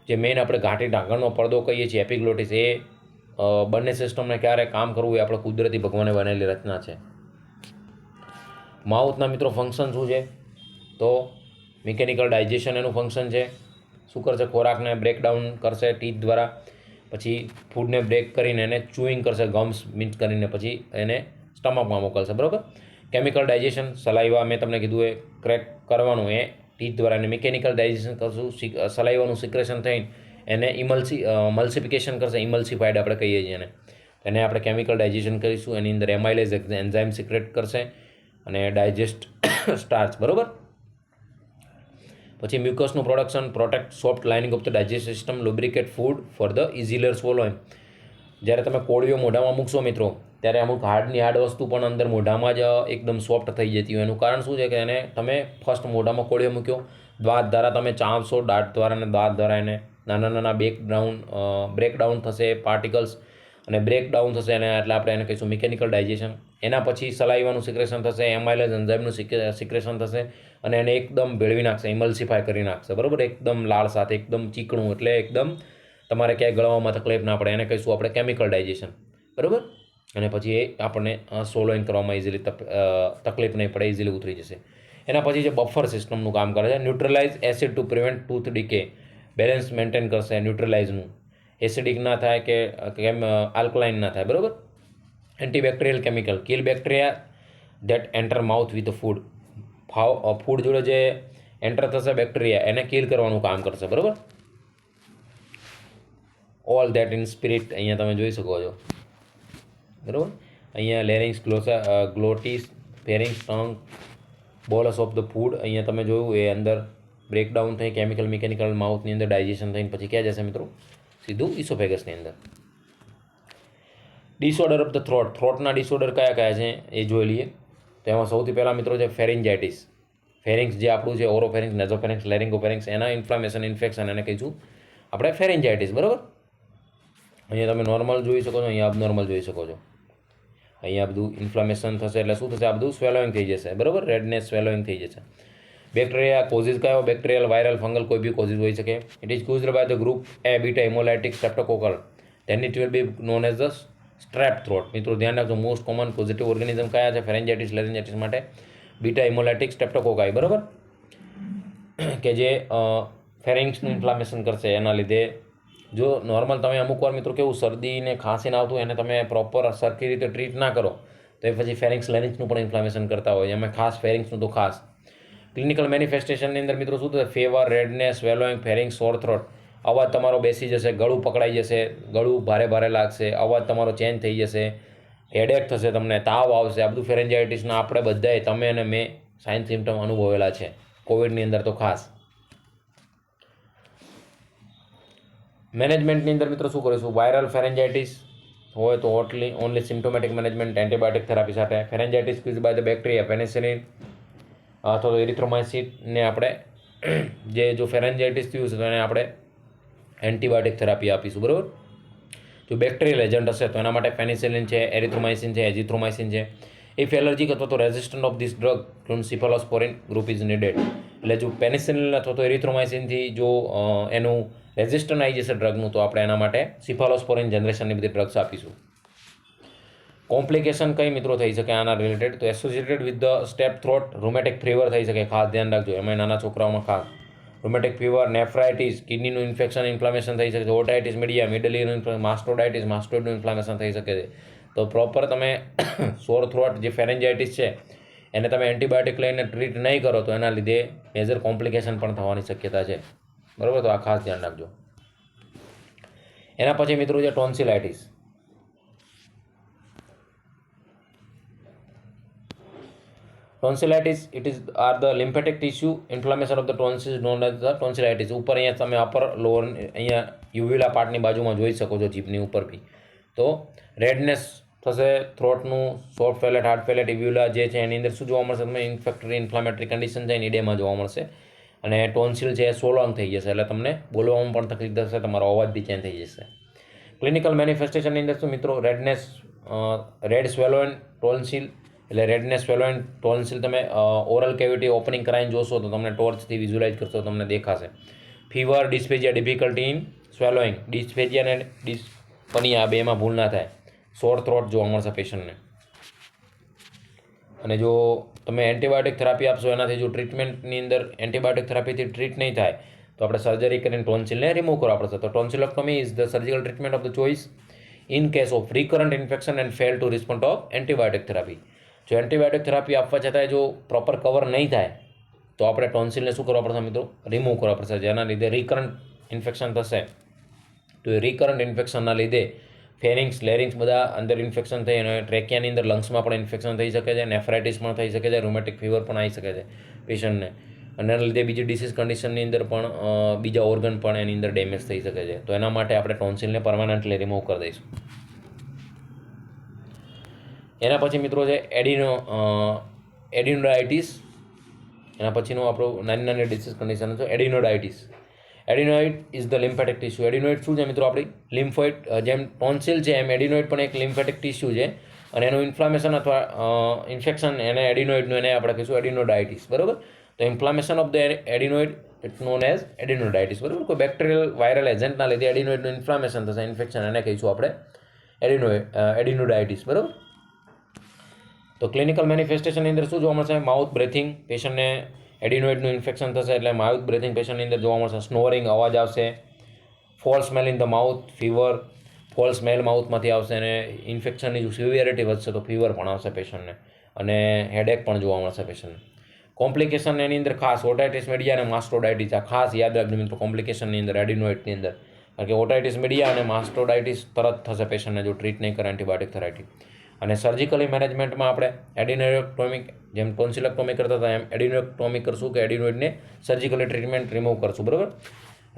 જે મેઇન આપણે ઘાટી ઢાંકણનો પડદો કહીએ છીએ એપિગ્લોટિસ, એ બંને સિસ્ટમને ક્યારે કામ કરવું એ આપણે કુદરતી ભગવાને બનાવેલી રચના છે. માઉથના મિત્રો ફંક્શન શું છે, તો મિકેનિકલ ડાયજેશન એનું ફંક્શન છે. શું કરશે, ખોરાકને બ્રેકડાઉન કરશે ટીથ દ્વારા. પછી ફૂડને બ્રેક કરીને એને ચૂઇંગ કરશે, ગમ્સ મિન્ટ કરીને, પછી એને સ્ટમકમાં મોકલશે, બરાબર. કેમિકલ ડાયજેશન, સલાઈવા મેં તમને કીધું એ ક્રેક કરવાનું એ ટીથ દ્વારા. એને મિકેનિકલ ડાયજેશન કરશું, સલાઈવાનું સિક્રેશન થઈને એને મલ્સિફિકેશન કરશે, ઇમલ્સિફાઈડ આપણે કહીએ છીએ એને આપણે કેમિકલ ડાયજેશન કરીશું. એની અંદર એમાઇલેઝ એન્ઝાઇમ સિક્રેટ કરશે અને ડાયજેસ્ટ સ્ટાર્ચ, બરાબર. પછી મ્યુકસનું production, protect soft lining of the digest system, lubricate food for the easier swallowing. જ્યારે તમે કોળીઓ મોઢામાં મૂકશો મિત્રો, ત્યારે અમુક હાર્ડ વસ્તુ પણ અંદર મોઢામાં જ એકદમ સોફ્ટ થઈ જતી હોય. એનું કારણ શું છે કે એને તમે ફર્સ્ટ મોઢામાં કોળીઓ મૂક્યો, દાંત દ્વારા તમે ચાવશો, દાંત દ્વારા અને દાંત દ્વારા એને નાના બ્રેકડાઉન થશે પાર્ટિકલ્સ, અને બ્રેકડાઉન થશે એને એટલે આપણે એને કહીશું મિકેનિકલ ડાયજેશન. એના પછી સલાઈવાનું સિક્રેશન થશે, એમાઇલેજ એન્ઝાઇમનું સિક્રેશન થશે, અને એને એકદમ ભેળવી નાખશે, ઇમલ્સિફાય કરી નાખશે, બરાબર. એકદમ લાળ સાથે, એકદમ ચીકણું, એટલે એકદમ તમારે ક્યાંય ગળવામાં તકલીફ ના પડે, એને કહીશું આપણે કેમિકલ ડાયજેશન, બરાબર. અને પછી એ આપણને સોલોઈંગ કરવામાં ઇઝીલી તકલીફ નહીં પડે, ઇઝીલી ઉતરી જશે. એના પછી જે બફર સિસ્ટમનું કામ કરે છે, neutralise acid to prevent tooth decay, balance maintain કરશે ન્યુટ્રલાઇઝનું, એસિડિક ના થાય કે આલ્કલાઇન ના થાય, બરાબર. Antibacterial chemical, kill bacteria that enter mouth with food, food જોડે જે એન્ટર થશે બેક્ટેરિયા એને કિલ કરવાનું કામ કરશે, બરાબર. ઓલ ધેટ ઇન સ્પિરિટ અહીંયા તમે જોઈ શકો છો, બરાબર. અહીંયા larynx, glottis, pharynx, tongue, bolus of the food અહીંયા તમે જોયું એ અંદર બ્રેકડાઉન થઈ કેમિકલ મિકેનિકલ માઉથની અંદર ડાયજેશન થઈને પછી ક્યાં જશે મિત્રો? સીધું ઇસોફેગસની અંદર. ડિસઓર્ડર ઓફ ધ થ્રોટના ડિસઓર્ડર કયા કયા છે એ જોઈ લઈએ. તો એમાં સૌથી પહેલાં મિત્રો છે ફેરિન્જાઇટિસ. ફેરિંગ્સ જે આપણું છે ઓરોફેરિંગ્સ, નેઝોફેરિંગ્સ, લેરિંગોફેરિંગ્સ, એના ઇન્ફ્લામેશન ઇન્ફેક્શન એને કહીશું આપણે ફેરિન્જાઇટિસ, બરાબર. અહીંયા તમે નોર્મલ જોઈ શકો છો, અહીંયા અબનોર્મલ જોઈ શકો છો. અહીંયા બધું ઇન્ફ્લામેશન થશે એટલે શું થશે? આ બધું સ્વેલોઈંગ થઈ જશે, બરાબર. રેડનેસ, સ્વેલોઈંગ થઈ જશે. બેક્ટેરિયા કોઝિસ કયો? બેક્ટેરિયલ, વાયરલ, ફંગલ, કોઈ બી કોઝિસ હોઈ શકે. It is caused by the group A beta hemolytic streptococcal, then it will be known as the strep throat. મિત્રો ધ્યાન રાખજો, મોસ્ટ કોમન પોઝિટિવ ઓર્ગેનિઝમ કયા છે ફેરેન્જાઇટિસ, લેરિન્જાઇટિસ માટે? બીટા હિમોલાઇટિક સ્ટ્રેપ્ટોકોકાઈ, બરાબર, કે જે ફેરિંગ્સનું ઇન્ફ્લામેશન કરશે. એના લીધે જો નોર્મલ તમે અમુક વાર મિત્રો કેવું શરદીને ખાંસીને આવતું એને તમે પ્રોપર સરખી રીતે ટ્રીટ ના કરો તો એ પછી ફેરિંગ્સ લેરિંગ્સનું પણ ઇન્ફ્લામેશન કરતા હોય. એમાં ખાસ ફેરિંગ્સનું તો ખાસ. ક્લિનિકલ મેનિફેસ્ટેશનની અંદર મિત્રો શું થશે? ફીવર, રેડનેસ, સ્વેલોઈંગ, ફેરિંગ્સ, સોર થ્રોટ, અવાજ તમારો બેસી જશે, ગળું પકડાઈ જશે, ગળું ભારે ભારે લાગશે, અવાજ તમારો ચેન્જ થઈ જશે, હેડેક થશે, તમને તાવ આવશે. આ બધું ફેરેન્જાઇટિસના આપણે બધાએ, તમે અને મેં સાઇન સિમ્ટમ અનુભવેલા છે કોવિડની અંદર તો ખાસ. મેનેજમેન્ટની અંદર મિત્રો શું કરીશું? વાયરલ ફેરેન્જાઇટિસ હોય તો only symptomatic management antibiotic therapy સાથે. Pharyngitis cause by the bacteria, penicillin અથવા તો એરિથ્રોમાઇસિનને આપણે જે જો ફેરેન્જાઇટિસ થયું છે તો એને આપણે એન્ટીબાયોટિક થેરાપી આપીશું, બરાબર. જો બેક્ટેરિયલ એજન્ટ હશે તો એના માટે પેનિસિલિન છે, એરિથ્રોમાઇસિન છે, એઝિથ્રોમાઇસિન છે. ઇફ એલર્જીક અથવા તો resistant of this drug cephalosporin group is needed. એટલે જો પેનિસિલિન અથવા તો એરિથ્રોમાઇસિનથી જો એનું રેઝિસ્ટન્ટ આવી જશે ડ્રગનું તો આપણે એના માટે સિફાલોસ્પોરિન જનરેશનની બધી ડ્રગ્સ આપીશું. કોમ્પ્લિકેશન કઈ મિત્રો થઈ શકે આના રિલેટેડ? તો associated with the strep throat, rheumatic fever થઈ શકે, ખાસ ધ્યાન રાખજો. એમાં નાના છોકરાઓમાં ખાસ રૂમેટિક ફીવર, નેફ્રાઇટિસ, કિડનીનું ઇન્ફેક્શન ઇન્ફ્લામેશન થઈ શકે છે, otitis media, middle ear mastoiditis, માસ્ટોઇડનું ઇન્ફ્લામેશન થઈ શકે છે. તો પ્રોપર તમે સોર થ્રોટ જે ફેરેન્જાઇટિસ છે એને તમે એન્ટીબાયોટિક લઈને ટ્રીટ નહીં કરો તો એના લીધે મેજર કોમ્પ્લિકેશન પણ થવાની શક્યતા છે, બરાબર. તો આ ખાસ ધ્યાન રાખજો. એના પછી મિત્રો છે tonsillitis. Tonsillitis it is are the lymphatic tissue inflammation of the tonsils known as the tonsillitis. ઉપર અહીંયા તમે અપર લોઅર અહીંયા યુવ્યુલા પાર્ટની બાજુમાં જોઈ શકો છો, જીભની ઉપર બી. તો રેડનેસ થશે થ્રોટનું, સોફ્ટ પેલેટ, હાર્ડ પેલેટ, યુવ્યુલા જે છે એની અંદર શું જોવા મળશે? તમે ઇન્ફેક્ટરી ઇન્ફ્લામેટરી કન્ડિશન છે એની ઇડેમાં જોવા મળશે. અને ટોન્સિલ છે એ સોલોંગ થઈ જશે એટલે તમને બોલવામાં પણ તકલીફ થશે, તમારો અવાજ બી ચેન્જ થઈ જશે. ક્લિનિકલ મેનિફેસ્ટેશનની અંદર શું મિત્રો? રેડનેસ, રેડ સ્વેલોઇન ટોન્સિલ, એટલે રેડનેસ સ્વેલોઇન ટોન્સિલ તમે ઓરલ કેવિટી ઓપનિંગ કરાવીને જોશો તો તમને ટોર્ચથી વિઝ્યુલાઇઝ કરશો તમને દેખાશે. ફીવર, ડિસ્ફેજિયા, ડિફિકલ્ટી ઇન સ્વેલોઈંગ, ડિસ્ફેજિયા અને ડિસ્પનિયા બેમાં ભૂલ ના થાય. સોર થ્રોટ જોવા મળશે પેશન્ટને. અને જો તમે એન્ટીબાયોટિક થેરાપી આપશો એનાથી જો ટ્રીટમેન્ટની અંદર એન્ટીબાયોટિક થેરાપીથી ટ્રીટ નહીં થાય તો આપણે સર્જરી કરીને ટોન્સિલને રિમૂવ કરવા પડશે. તો tonsillectomy is the surgical treatment of the choice in case of recurrent infection and fail to respond of antibiotic therapy. જો એન્ટીબાયોટિક થેરાપી આપવા છતાંય જો પ્રોપર કવર નહીં થાય તો આપણે ટોન્સિલને શું કરવા પડશે મિત્રો? રિમૂવ કરવા પડશે. જેના લીધે રિકરન્ટ ઇન્ફેક્શન થશે. તો એ રિકરન્ટ ઇન્ફેક્શનના લીધે ફેરિંગ્સ, લેરિંગ્સ બધા અંદર ઇન્ફેક્શન થઈ અને ટ્રેકિયાની અંદર લંગ્સમાં પણ ઇન્ફેક્શન થઈ શકે છે, નેફ્રાઇટિસ પણ થઈ શકે છે, રૂમેટિક ફીવર પણ આવી શકે છે પેશન્ટને. અને એના લીધે બીજી ડિસીઝ કન્ડિશનની અંદર પણ બીજા ઓર્ગન પણ એની અંદર ડેમેજ થઈ શકે છે. તો એના માટે આપણે ટોન્સિલને પરમાનન્ટલી રિમૂવ કરી દઈશું. એના પછી મિત્રો છે એડિનોડાઇટિસ. એના પછીનું આપણું નાની ડિસીઝ કન્ડિશન છે એડિનોડાઇટિસ. એડિનોઇડ ઇઝ ધ લિમ્ફેટિક ટિશ્યુ. એડિનોઇડ શું છે મિત્રો? આપણી લિમ્ફોઇડ, જેમ ટોન્સિલ છે એમ એડિનોઇડ પણ એક લિમ્ફેટિક ટિશ્યુ છે, અને એનું ઇન્ફ્લામેશન અથવા ઇન્ફેક્શન એને એડિનોઇડનું એને આપણે કહીશું એડિનોડાઇટિસ. બરાબર. તો inflammation of the adenoid it known as adenoiditis. બરાબર. કોઈ બેક્ટેરિયલ વાયરલ એજન્ટના લીધે એડિનોઇડનું ઇન્ફ્લામેશન થશે, ઇન્ફેક્શન, એને કહીશું આપણે એડિનોડાઇટિસ. બરાબર. તો ક્લિનિકલ મેનિફેસ્ટેશનની અંદર શું જોવા મળશે? માઉથ બ્રેથિંગ, પેશન્ટને એડિનોઇડનું ઇન્ફેક્શન થશે એટલે માઉથ બ્રેથિંગ પેશન્ટની અંદર જોવા મળશે. સ્નોરિંગ, અવાજ આવશે. Foul smell in the mouth, fever, foul smell માઉથમાંથી આવશે, અને ઇન્ફેક્શનની જો સિવિયરિટી વધશે તો ફીવર પણ આવશે પેશન્ટને, અને હેડેક પણ જોવા મળશે પેશન્ટને. કોમ્પ્લિકેશન એની અંદર ખાસ ઓટાઇટિસ મીડિયા અને માસ્ટોડાઇટિસ, આ ખાસ યાદ રાખજો મિત્રો કોમ્પ્લિકેશનની અંદર એડિનોઇડની અંદર, કારણ કે ઓટાઇટિસ મીડિયા અને માસ્ટોડાઇટિસ તરત થશે પેશન્ટને જો ટ્રીટ નહીં કરે એન્ટીબાયોટિક થેરાપી. અને સર્જિકલી મેનેજમેન્ટમાં આપણે એડિનોઇડેક્ટોમિક, જેમ ટોન્સિલેક્ટોમી કરતા હતા એમ એડિનોઇડેક્ટોમી કરશું, કે એડિનોઇડને સર્જિકલી ટ્રીટમેન્ટ રિમૂવ કરશું. બરાબર.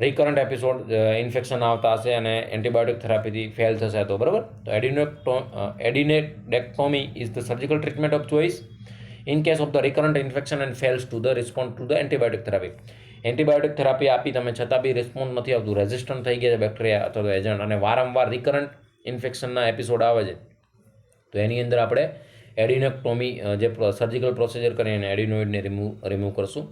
રિકરન્ટ એપિસોડ ઇન્ફેક્શન આવતા હશે અને એન્ટીબાયોટિક થેરાપીથી ફેલ થશે તો. બરાબર. તો adenoidectomy is the surgical treatment of choice in case of the recurrent infection and fails to the respond to the antibiotic therapy. Antibiotic therapy આપી તમે છતાં બી રિસ્પોન્ડ નથી આવતું, રેઝિસ્ટન્ટ થઈ ગયા છે બેક્ટેરિયા અથવા તો એજન્ટ, અને વારંવાર રિકરન્ટ ઇન્ફેક્શનના એપિસોડ આવે છે, તો એની અંદર આપણે એડિનોક્ટોમી જે સર્જિકલ પ્રોસિજર કરીને એડિનોઇડને રિમૂવ કરશું.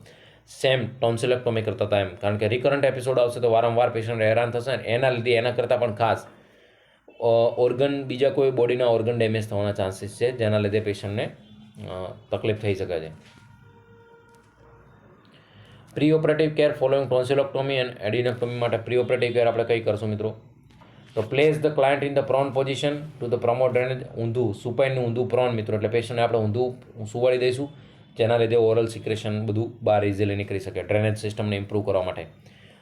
સેમ ટોન્સિલેક્ટોમી કરતા હતા એમ, કારણ કે રિકરન્ટ એપિસોડ આવશે તો વારંવાર પેશન્ટ હેરાન થશે, એના લીધે એના કરતાં પણ ખાસ ઓર્ગન, બીજા કોઈ બોડીના ઓર્ગન ડેમેજ થવાના ચાન્સીસ છે, જેના લીધે પેશન્ટને તકલીફ થઈ શકે છે. Pre operative care following tonsillectomy and adenoidectomy માટે પ્રી ઓપરેટિવ કેર આપણે કઈ કરશું મિત્રો? તો place the client in the prone position to the promote drainage. ઊંધું સુપાઈનનું ઊંધું પ્રોન મિત્રો, એટલે પેશન્ટને આપણે ઊંધું સુવાડી દઈશું, જેના લીધે ઓરલ સિક્રેશન બધું બહાર ઇઝીલી નીકળી શકે, ડ્રેનેજ સિસ્ટમને ઇમ્પ્રૂવ કરવા માટે.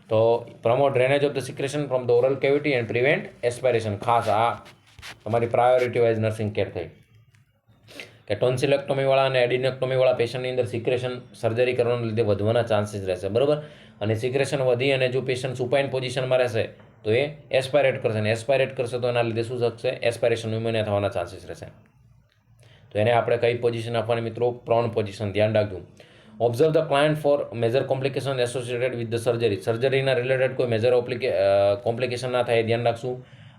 તો promote drainage of the secretion from the oral cavity and prevent aspiration. ખાસ આ તમારી પ્રાયોરિટી વાઇઝ નર્સિંગ કેર થઈ કે ટોન્સિલેક્ટોમીવાળા અને એડિનોક્ટોમીવાળા પેશન્ટની અંદર સિક્રેશન સર્જરી કરવાના લીધે વધવાના ચાન્સીસ રહેશે. બરાબર. અને સિક્રેશન વધી અને જો પેશન્ટ સુપાઇન પોઝિશનમાં રહેશે તો એ એસ્પાયરેટ કરશે, અને એસ્પાયરેટ કરશે તો એના લીધે શું થશે? એસ્પાયરેશન ન્યુમોનિયા થવાના ચાન્સીસ રહેશે. તો એને આપણે કઈ પોઝિશન આપવાની મિત્રો? Prone position. ધ્યાન રાખજો. Observe the client for major complication associated with the surgery. સર્જરીના રિલેટેડ કોઈ મેજર કોમ્પ્લિકેશન ના થાય ધ્યાન રાખશું.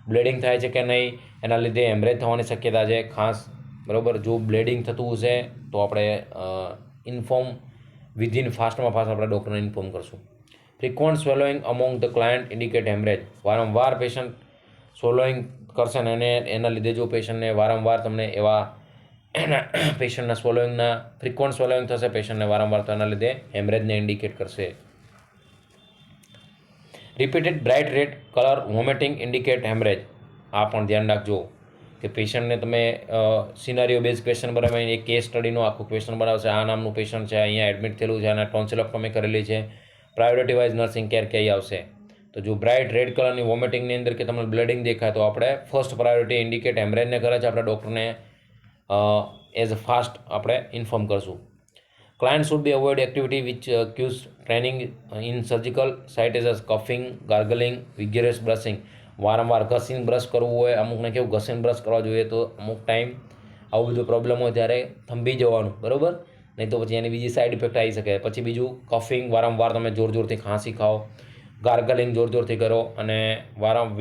બ્લીડિંગ થાય છે કે નહીં, એના લીધે હેમરેજ થવાની શક્યતા છે ખાસ. બરાબર. જો બ્લીડિંગ થતું હશે તો આપણે ઇન્ફોર્મ વિધિન ફાસ્ટમાં ફાસ્ટ આપણે ડૉક્ટરને ઇન્ફોર્મ કરશું. Frequent swallowing among the client indicate hemorrhage. વારંવાર પેશન્ટ સ્વેલોઈંગ કરશે ને એના લીધે જો પેશન્ટને વારંવાર તમને એવા પેશન્ટના સ્વેલોઈંગના ફ્રિક્વન્ટ સ્વેલોઈંગ થશે પેશન્ટને વારંવાર, તો એના લીધે હેમરેજને ઇન્ડિકેટ કરશે. Repeated bright red colour vomiting indicate haemorrhage. આ પણ ધ્યાન રાખજો કે પેશન્ટને તમે સિનારીઓ બેઝ ક્વેશ્ચન બનાવીને એક કેસ સ્ટડીનો આખું ક્વેશ્ચન બનાવશે. આ નામનું પેશન્ટ છે, અહીંયા એડમિટ થયેલું છે, અને ટોન્સિલેક્ટોમી કરેલી છે, પ્રાયોરિટી વાઇઝ નર્સિંગ કેર કઈ આવશે? તો જો બ્રાઇટ રેડ કલરની વોમિટિંગની અંદર કે તમને બ્લીડિંગ દેખાય તો આપણે ફર્સ્ટ પ્રાયોરિટી ઇન્ડિકેટ હેમરેજને કરે છે, આપણે ડૉક્ટરને એઝ અ ફાસ્ટ આપણે ઇન્ફોર્મ કરશું. Client should be avoid activity which cause straining in surgical site as gargling, gargling, vigorous brushing. વારંવાર ઘસીને બ્રશ કરવું હોય, અમુકને કેવું ઘસીને બ્રશ કરવા જોઈએ, તો અમુક ટાઈમ આવું બધું પ્રોબ્લેમ હોય ત્યારે થંભી જવાનું. બરાબર. નહીં તો પછી એની બીજી સાઈડ ઇફેક્ટ આવી શકે. પછી બીજું કફિંગ, વારંવાર તમે જોર જોરથી ખાંસી ખાઓ, ગાર્ગલિંગ જોર જોરથી કરો, અને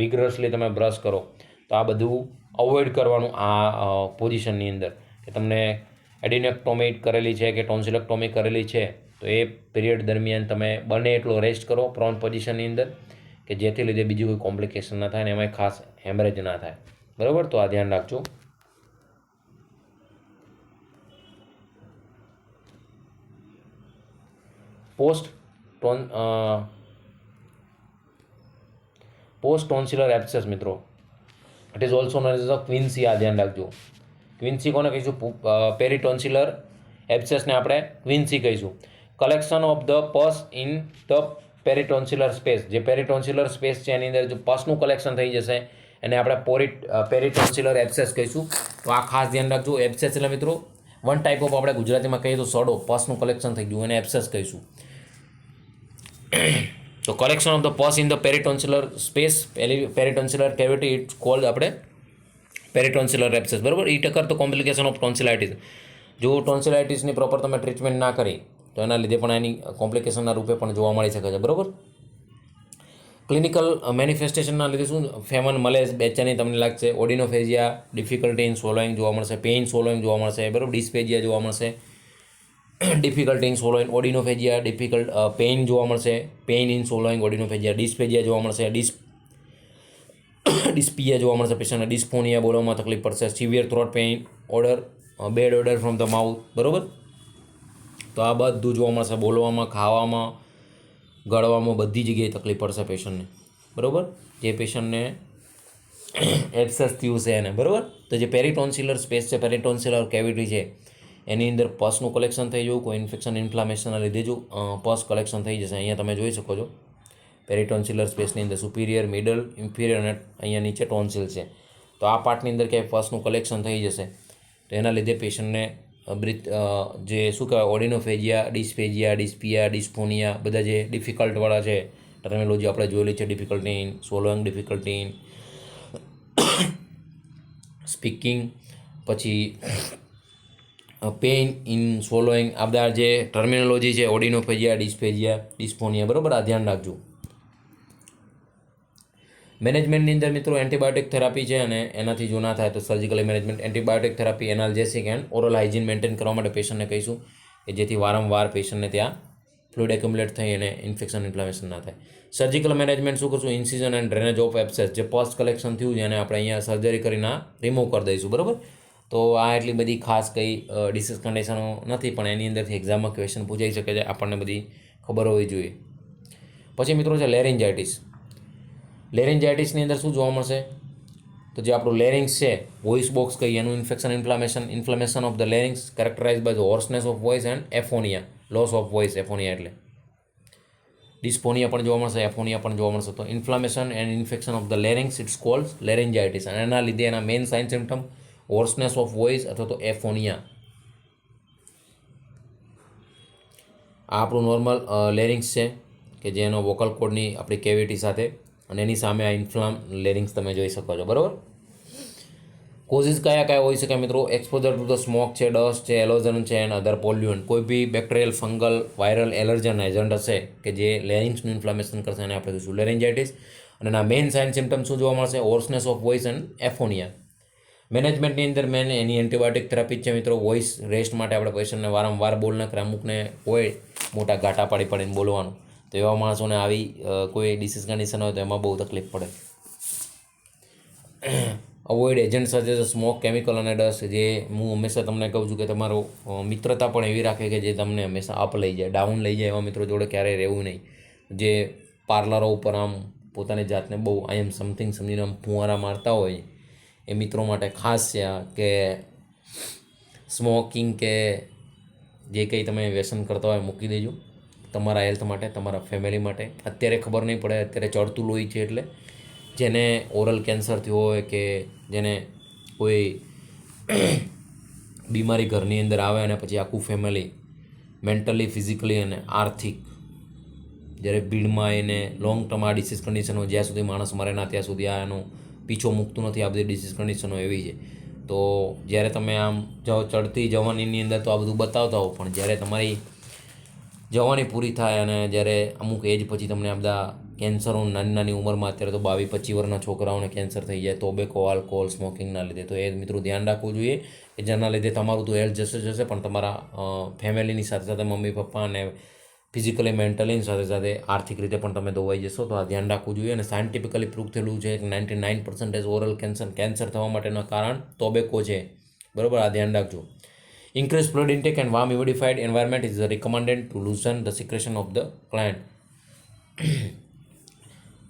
વિગરસલી તમે બ્રશ કરો. તો આ બધું અવોઇડ કરવાનું આ પોઝિશનની અંદર, કે તમને એડિનોક્ટોમી કરેલી છે કે ટોન્સિલેક્ટોમી કરેલી છે તો એ પીરિયડ દરમિયાન તમે બને એટલો રેસ્ટ કરો પ્રોન પોઝિશનની અંદર, કે જેથી લીધે બીજી કોઈ કોમ્પ્લિકેશન ના થાય, ને એમાં ખાસ હેમરેજ ના થાય. બરાબર. તો આ ધ્યાન રાખજો. પોસ્ટ ટોન્સિલર એબ્સેસ મિત્રો, it is also known as a quinsy. આ ધ્યાન રાખજો. ક્વિન્સી કોને કહીશું? પેરીટોન્સિલર એબ્સેસને આપણે ક્વિન્સી કહીશું. Collection of the pus in the peritonsillar space. જે પેરીટોન્સિલર સ્પેસ છે એની અંદર જો પસનું કલેક્શન થઈ જશે એને આપણે પેરીટોન્સિલર એબ્સેસ કહીશું. તો આ ખાસ ધ્યાન રાખજો. એબ્સેસ એટલે મિત્રો વન ટાઈપ ઓફ આપણે ગુજરાતીમાં કહીએ તો સડો, પસનું કલેક્શન થઈ ગયું, એને એબ્સેસ કહીશું. તો collection of the pus in the peritonsillar space, peritonsillar cavity it's called આપણે પેરીટોન્સિલર એબ્સેસ, બરાબર. ઇટ અકર તો કોમ્પ્લિકેશન ઓફ ટોન્સિલાઇટિસ. જો ટોન્સિલાઇટિસની પ્રોપર તમે ટ્રીટમેન્ટ ના કરી તો એના લીધે પણ એની કોમ્પ્લિકેશનના રૂપે પણ જોવા મળી શકે છે, બરાબર. ક્લિનિકલ મેનિફેસ્ટેશનના લીધે શું, ફેમન, મલેસ, બેચેની તમને લાગશે, ઓડિનોફેઝિયા, ડિફિકલ્ટી ઇન સ્વોલોઈંગ જોવા મળશે, પેઇન સ્વોલોઈંગ જોવા મળશે, બરાબર. ડિસ્પેજિયા જોવા મળશે, ડિફિકલ્ટી ઇન સ્વોલોઈંગ, ઓડિનોફેજિયા, પેઇન જોવા મળશે, પેઇન ઇન સ્વોલોઈંગ, ઓડિનોફેજિયા, ડિસ્પેજિયા જોવા મળશે, ડિસ્પિયા જોવા મળશે, પેશન્ટને ડિસ્ફોનિયા, બોલવામાં તકલીફ પડશે, severe throat pain, bad order from the mouth, બરાબર. તો આ બધું જોવા મળશે, બોલવામાં, ખાવામાં, ગળવામાં, બધી જગ્યાએ તકલીફ પડશે પેશન્ટને, બરાબર. જે પેશન્ટને એબ્સેસ થયું છે એને, બરાબર. તો જે પેરીટોન્સિલર સ્પેસ છે, પેરીટોન્સિલર કેવિટી છે, એની અંદર પસનું કલેક્શન થઈ જવું, કોઈ ઇન્ફેક્શન ઇન્ફ્લામેશનના લીધે જો પસ કલેક્શન થઈ જશે. અહીંયા તમે જોઈ શકો છો પેરીટોન્સિલર સ્પેસની અંદર સુપિરિયર, મિડલ, ઇન્ફિરિયર અને અહીંયા નીચે ટોન્સિલ છે. તો આ પાર્ટની અંદર ક્યાંય પસનું કલેક્શન થઈ જશે તો એના લીધે પેશન્ટને જે શું કહેવાય, ઓડિનોફેજિયા, ડિસ્પેજિયા, ડિસ્પિયા, ડિસ્ફોનિયા, બધા જે ડિફિકલ્ટવાળા છે ટર્મિનોલોજી આપણે જોયેલી છે, difficulty in swallowing, difficulty in speaking, પછી પેઇન ઇન સ્વોલોઈંગ, આ બધા જે ટર્મિનોલોજી છે, ઓડિનોફેજિયા, ડિસ્પેજિયા, ડિસ્ફોનિયા, બરાબર. આ ધ્યાન રાખજો. મેનેજમેન્ટની અંદર મિત્રો એન્ટીબાયોટિક થેરાપી છે અને એનાથી જો ના થાય તો surgically management, antibiotic therapy, analgesic and oral hygiene maintain કરવા માટે પેશન્ટને કહીશું કે જેથી વારંવાર પેશન્ટને ત્યાં ફ્લુઇડ એક્યુમ્યુલેટ થઈ અને ઇન્ફેક્શન ઇન્ફ્લામેશન ના થાય. સર્જિકલ મેનેજમેન્ટ શું કરશું, ઇન્સિઝન એન્ડ ડ્રેનેજ ઓફ એબ્સેસ, જે પસ કલેક્શન થયું છે એને આપણે અહીંયા સર્જરી કરીને રિમૂવ કરી દઈશું, બરાબર. તો આ એટલી બધી ખાસ કંઈ ડિસીઝ કન્ડિશનો નથી, પણ એની અંદરથી એક્ઝામમાં ક્વેશ્ચન પૂછાઈ શકે છે, આપણને બધી ખબર હોવી જોઈએ. પછી મિત્રો છે લેરિન્જાઇટિસ. લેરિન્જાઇટિસની અંદર શું જોવા મળશે, તો જે આપણું લેરિંગ્સ છે, વોઇસ બોક્સ કહીએ, એનું infection inflammation of the larynx characterize by the hoarseness of voice and aphonia, loss of voice, aphonia એટલે ડિસ્ફોનિયા પણ જોવા મળશે, એફોનિયા પણ જોવા મળશે. તો inflammation and infection of the larynx it's called laryngitis, અને એના લીધે એના main sign symptom hoarseness of voice અથવા તો એફોનિયા. આ આપણું નોર્મલ લેરિંગ્સ છે કે જેનો વોકલ કોડની આપણી કેવિટી સાથે, અને એની સામે આ ઇન્ફ્લામ લેરિંગ્સ તમે જોઈ શકો છો, બરાબર. કોઝિસ કયા કયા હોઈ શકે મિત્રો, એક્સપોઝર ટુ ધ સ્મોક છે, ડસ્ટ છે, એલોઝન છે એન્ડ અધર પોલ્યુન્ટ. કોઈ બી bacterial, fungal, viral, allergen agent હશે કે જે લેરિંગ્સનું ઇન્ફ્લામેશન કરશે એને આપણે કહીશું લેરિન્જાઇટિસ. અને એના મેઇન સાઇન સિમ્ટમ શું જોવા મળશે, હોર્સનેસ ઓફ વોઇસ એન્ડ એફોનિયા. મેનેજમેન્ટની અંદર મેન એની એન્ટીબાયોટિક થેરાપી છે મિત્રો. વોઇસ રેસ્ટ માટે આપણે પેશન્ટને વારંવાર બોલ ન કરે, અમુકને હોય મોટા ઘાટા પાડી પાડીને બોલવાનું, તો એવા માણસોને આવી કોઈ ડિસીઝ કન્ડિશન હોય તો એમાં બહુ તકલીફ પડે. Avoid agent such as smoke, chemical અને ડસ્ટ. જે હું હંમેશા તમને કહું છું કે તમારો મિત્રતા પણ એવી રાખે કે જે તમને હંમેશા અપ લઈ જાય, ડાઉન લઈ જાય, એવા મિત્રો જોડે ક્યારેય રહેવું નહીં. જે પાર્લરો ઉપર આમ પોતાની જાતને બહુ આઈ એમ સમથિંગ સમજીને આમ ફુવારા મારતા હોય, એ મિત્રો માટે ખાસ છે આ કે સ્મોકિંગ કે જે કંઈ તમે વ્યસન કરતા હોય મૂકી દેજો, તમારા હેલ્થ માટે, તમારા ફેમિલી માટે. અત્યારે ખબર નહીં પડે, અત્યારે ચડતું લોહી છે, એટલે જેને ઓરલ કેન્સર થયો હોય કે જેને કોઈ બીમારી ઘરની અંદર આવે અને પછી આખું ફેમિલી મેન્ટલી, ફિઝિકલી અને આર્થિક જ્યારે ભીડમાં એને લોંગ ટર્મ આ ડિસીઝ કન્ડિશનો, જ્યાં સુધી માણસ મરે ના ત્યાં સુધી આ એનો પીછો મૂકતું નથી. આ બધી ડિસીઝ કન્ડિશનો એવી છે. તો જ્યારે તમે આમ ચડતી જવાનીની અંદર તો આ બધું બતાવતા હો, પણ જ્યારે તમારી જવાની પૂરી થાય અને જ્યારે અમુક એજ પછી તમને આ બધા કેન્સરો નાની નાની ઉંમરમાં, અત્યારે તો 22-25 વર્ષના છોકરાઓને કેન્સર થઈ જાય ટોબેકો, આલ્કોહોલ, સ્મોકિંગના લીધે. તો એ મિત્રો ધ્યાન રાખવું જોઈએ કે જેના લીધે તમારું તો હેલ્થ જશે પણ તમારા ફેમિલીની સાથે સાથે મમ્મી પપ્પા અને ફિઝિકલી, મેન્ટલી સાથે સાથે આર્થિક રીતે પણ તમે ધોવાઈ જશો. તો આ ધ્યાન રાખવું જોઈએ. અને સાયન્ટિફિકલી પ્રૂવ થયેલું છે કે 99% ઓરલ કેન્સર થવા માટેનું કારણ ટોબેકો છે, બરાબર. આ ધ્યાન રાખજો. Increased fluid intake and warm humidified environment is recommended to loosen the secretion of the client.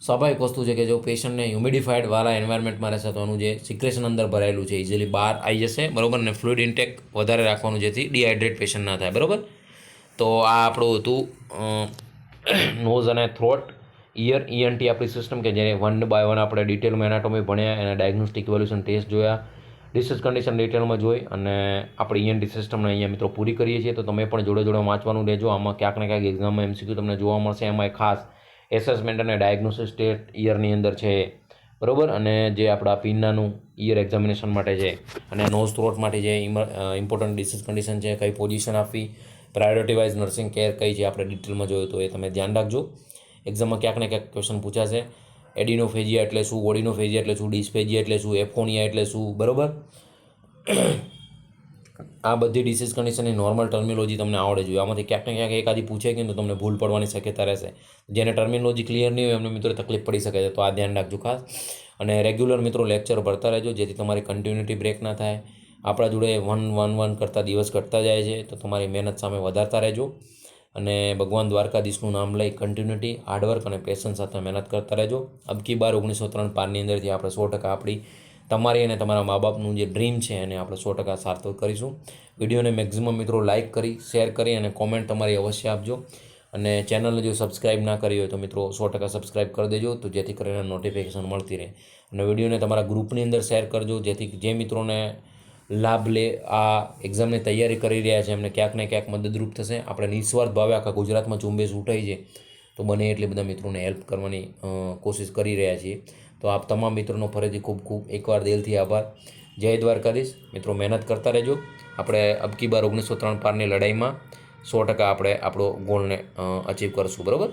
સ્વાભાવિક વસ્તુ છે કે જો પેશન્ટને હ્યુમિડિફાઈડ વાળા એન્વાયરમેન્ટમાં રહેશે તો એનું જે સિક્રેશન અંદર ભરાયેલું છે ઇઝીલી બહાર આવી જશે, બરાબર. અને ફ્લુઇડ ઇન્ટેક વધારે રાખવાનું જેથી ડિહાઇડ્રેટ પેશન્ટ ના થાય, બરાબર. તો આ આપણું હતું નોઝ અને થ્રોટ, ઇયર, ENT આપણી સિસ્ટમ કે જે 1 by 1 આપણે ડિટેલમાં એનાટોમી ભણ્યા, એના ડાયગ્નોસ્ટિક ઇવોલ્યુશન ટેસ્ટ જોયા, ડિસીઝ કન્ડિશન ડિટેલમાં જોઈ અને આપણે ENT સિસ્ટમને અહીંયા મિત્રો પૂરી કરીએ છીએ. તો તમે પણ જોડે જોડે વાંચવાનું રહેજો. આમાં ક્યાંક ને ક્યાંક એક્ઝામમાં MCQ તમને જોવા મળશે. એમાં ખાસ એસેસમેન્ટ અને ડાયગ્નોસિસ ટેસ્ટ યરની અંદર છે, બરાબર. અને જે આપણા પીનાનું ઈયર એક્ઝામિનેશન માટે છે અને નોઝ થ્રોટ માટે જે ઇમ્પોર્ટન્ટ ડિસીઝ કન્ડિશન છે, કઈ પોઝિશન આપવી, પ્રાયોરિટી વાઇઝ નર્સિંગ કેર કઈ છે, આપણે ડિટેલમાં જોયું. તો એ તમે ધ્યાન રાખજો. એક્ઝામમાં ક્યાંક ને ક્યાંક ક્વેશ્ચન પૂછાશે. એડિનોફેજિયા એટલે શું, ઓડિનોફેજિયા એટલે શું, ડિસ્ફેજિયા એટલે શું, એફોનિયા એટલે શું, બરાબર. આ બધી ડિસીઝ કન્ડિશનની નોર્મલ ટર્મિનોલોજી તમને આવડે જોઈએ. આમાંથી ક્યાંક ને ક્યાંક એકાદી પૂછે કે તો તમને ભૂલ પડવાની શક્યતા રહેશે. જેને ટર્મિનોલોજી ક્લિયર નહીં હોય એમને મિત્રો તકલીફ પડી શકે છે. તો આ ધ્યાન રાખજો ખાસ. અને રેગ્યુલર મિત્રો લેક્ચર ભરતા રહેજો, જેથી તમારી કન્ટિન્યુટી બ્રેક ના થાય. આપણા જોડે વન કરતાં દિવસ ઘટતા જાય છે, તો તમારી મહેનત સામે વધારતા રહેજો. અને ભગવાન દ્વારકાધીશનું નામ લઈ કન્ટિન્યુટી, હાર્ડવર્ક અને પેશન્સ સાથે મહેનત કરતા રહેજો. અબકી બાર 1903 પારની અંદરથી આપણે 100% આપણી તમારી અને તમારા મા બાપનું જે ડ્રીમ છે એને આપણે 100% સાર્થક કરીશું. વિડીયોને મેક્ઝિમમ મિત્રો લાઇક કરી, શેર કરી અને કોમેન્ટ તમારી અવશ્ય આપજો. અને ચેનલને જો સબસ્ક્રાઇબ ના કરી હોય તો મિત્રો 100% સબસ્ક્રાઇબ કરી દેજો, તો જેથી કરીને નોટિફિકેશન મળતી રહે. અને વિડીયોને તમારા ગ્રુપની અંદર શેર કરજો, જેથી જે મિત્રોને લાભ લે, આ એક્ઝામની તૈયારી કરી રહ્યા છે, એમને ક્યાંક ને ક્યાંક મદદરૂપ થશે. આપણે નિસ્વાર્થ ભાવે આખા ગુજરાતમાં ઝુંબેશ ઉઠાઈ છે, તો બને એટલી બધા મિત્રોને હેલ્પ કરવાની કોશિશ કરી રહ્યા છીએ. તો આપ તમામ મિત્રોનો ફરીથી ખૂબ ખૂબ એકવાર દિલથી આભાર. જય દ્વારકાધીશ. મિત્રો મહેનત કરતા રહેજો. આપણે અબકી બાર 1903 પારની લડાઈમાં 100% આપણે આપણો ગોલને અચીવ કરશું, બરાબર.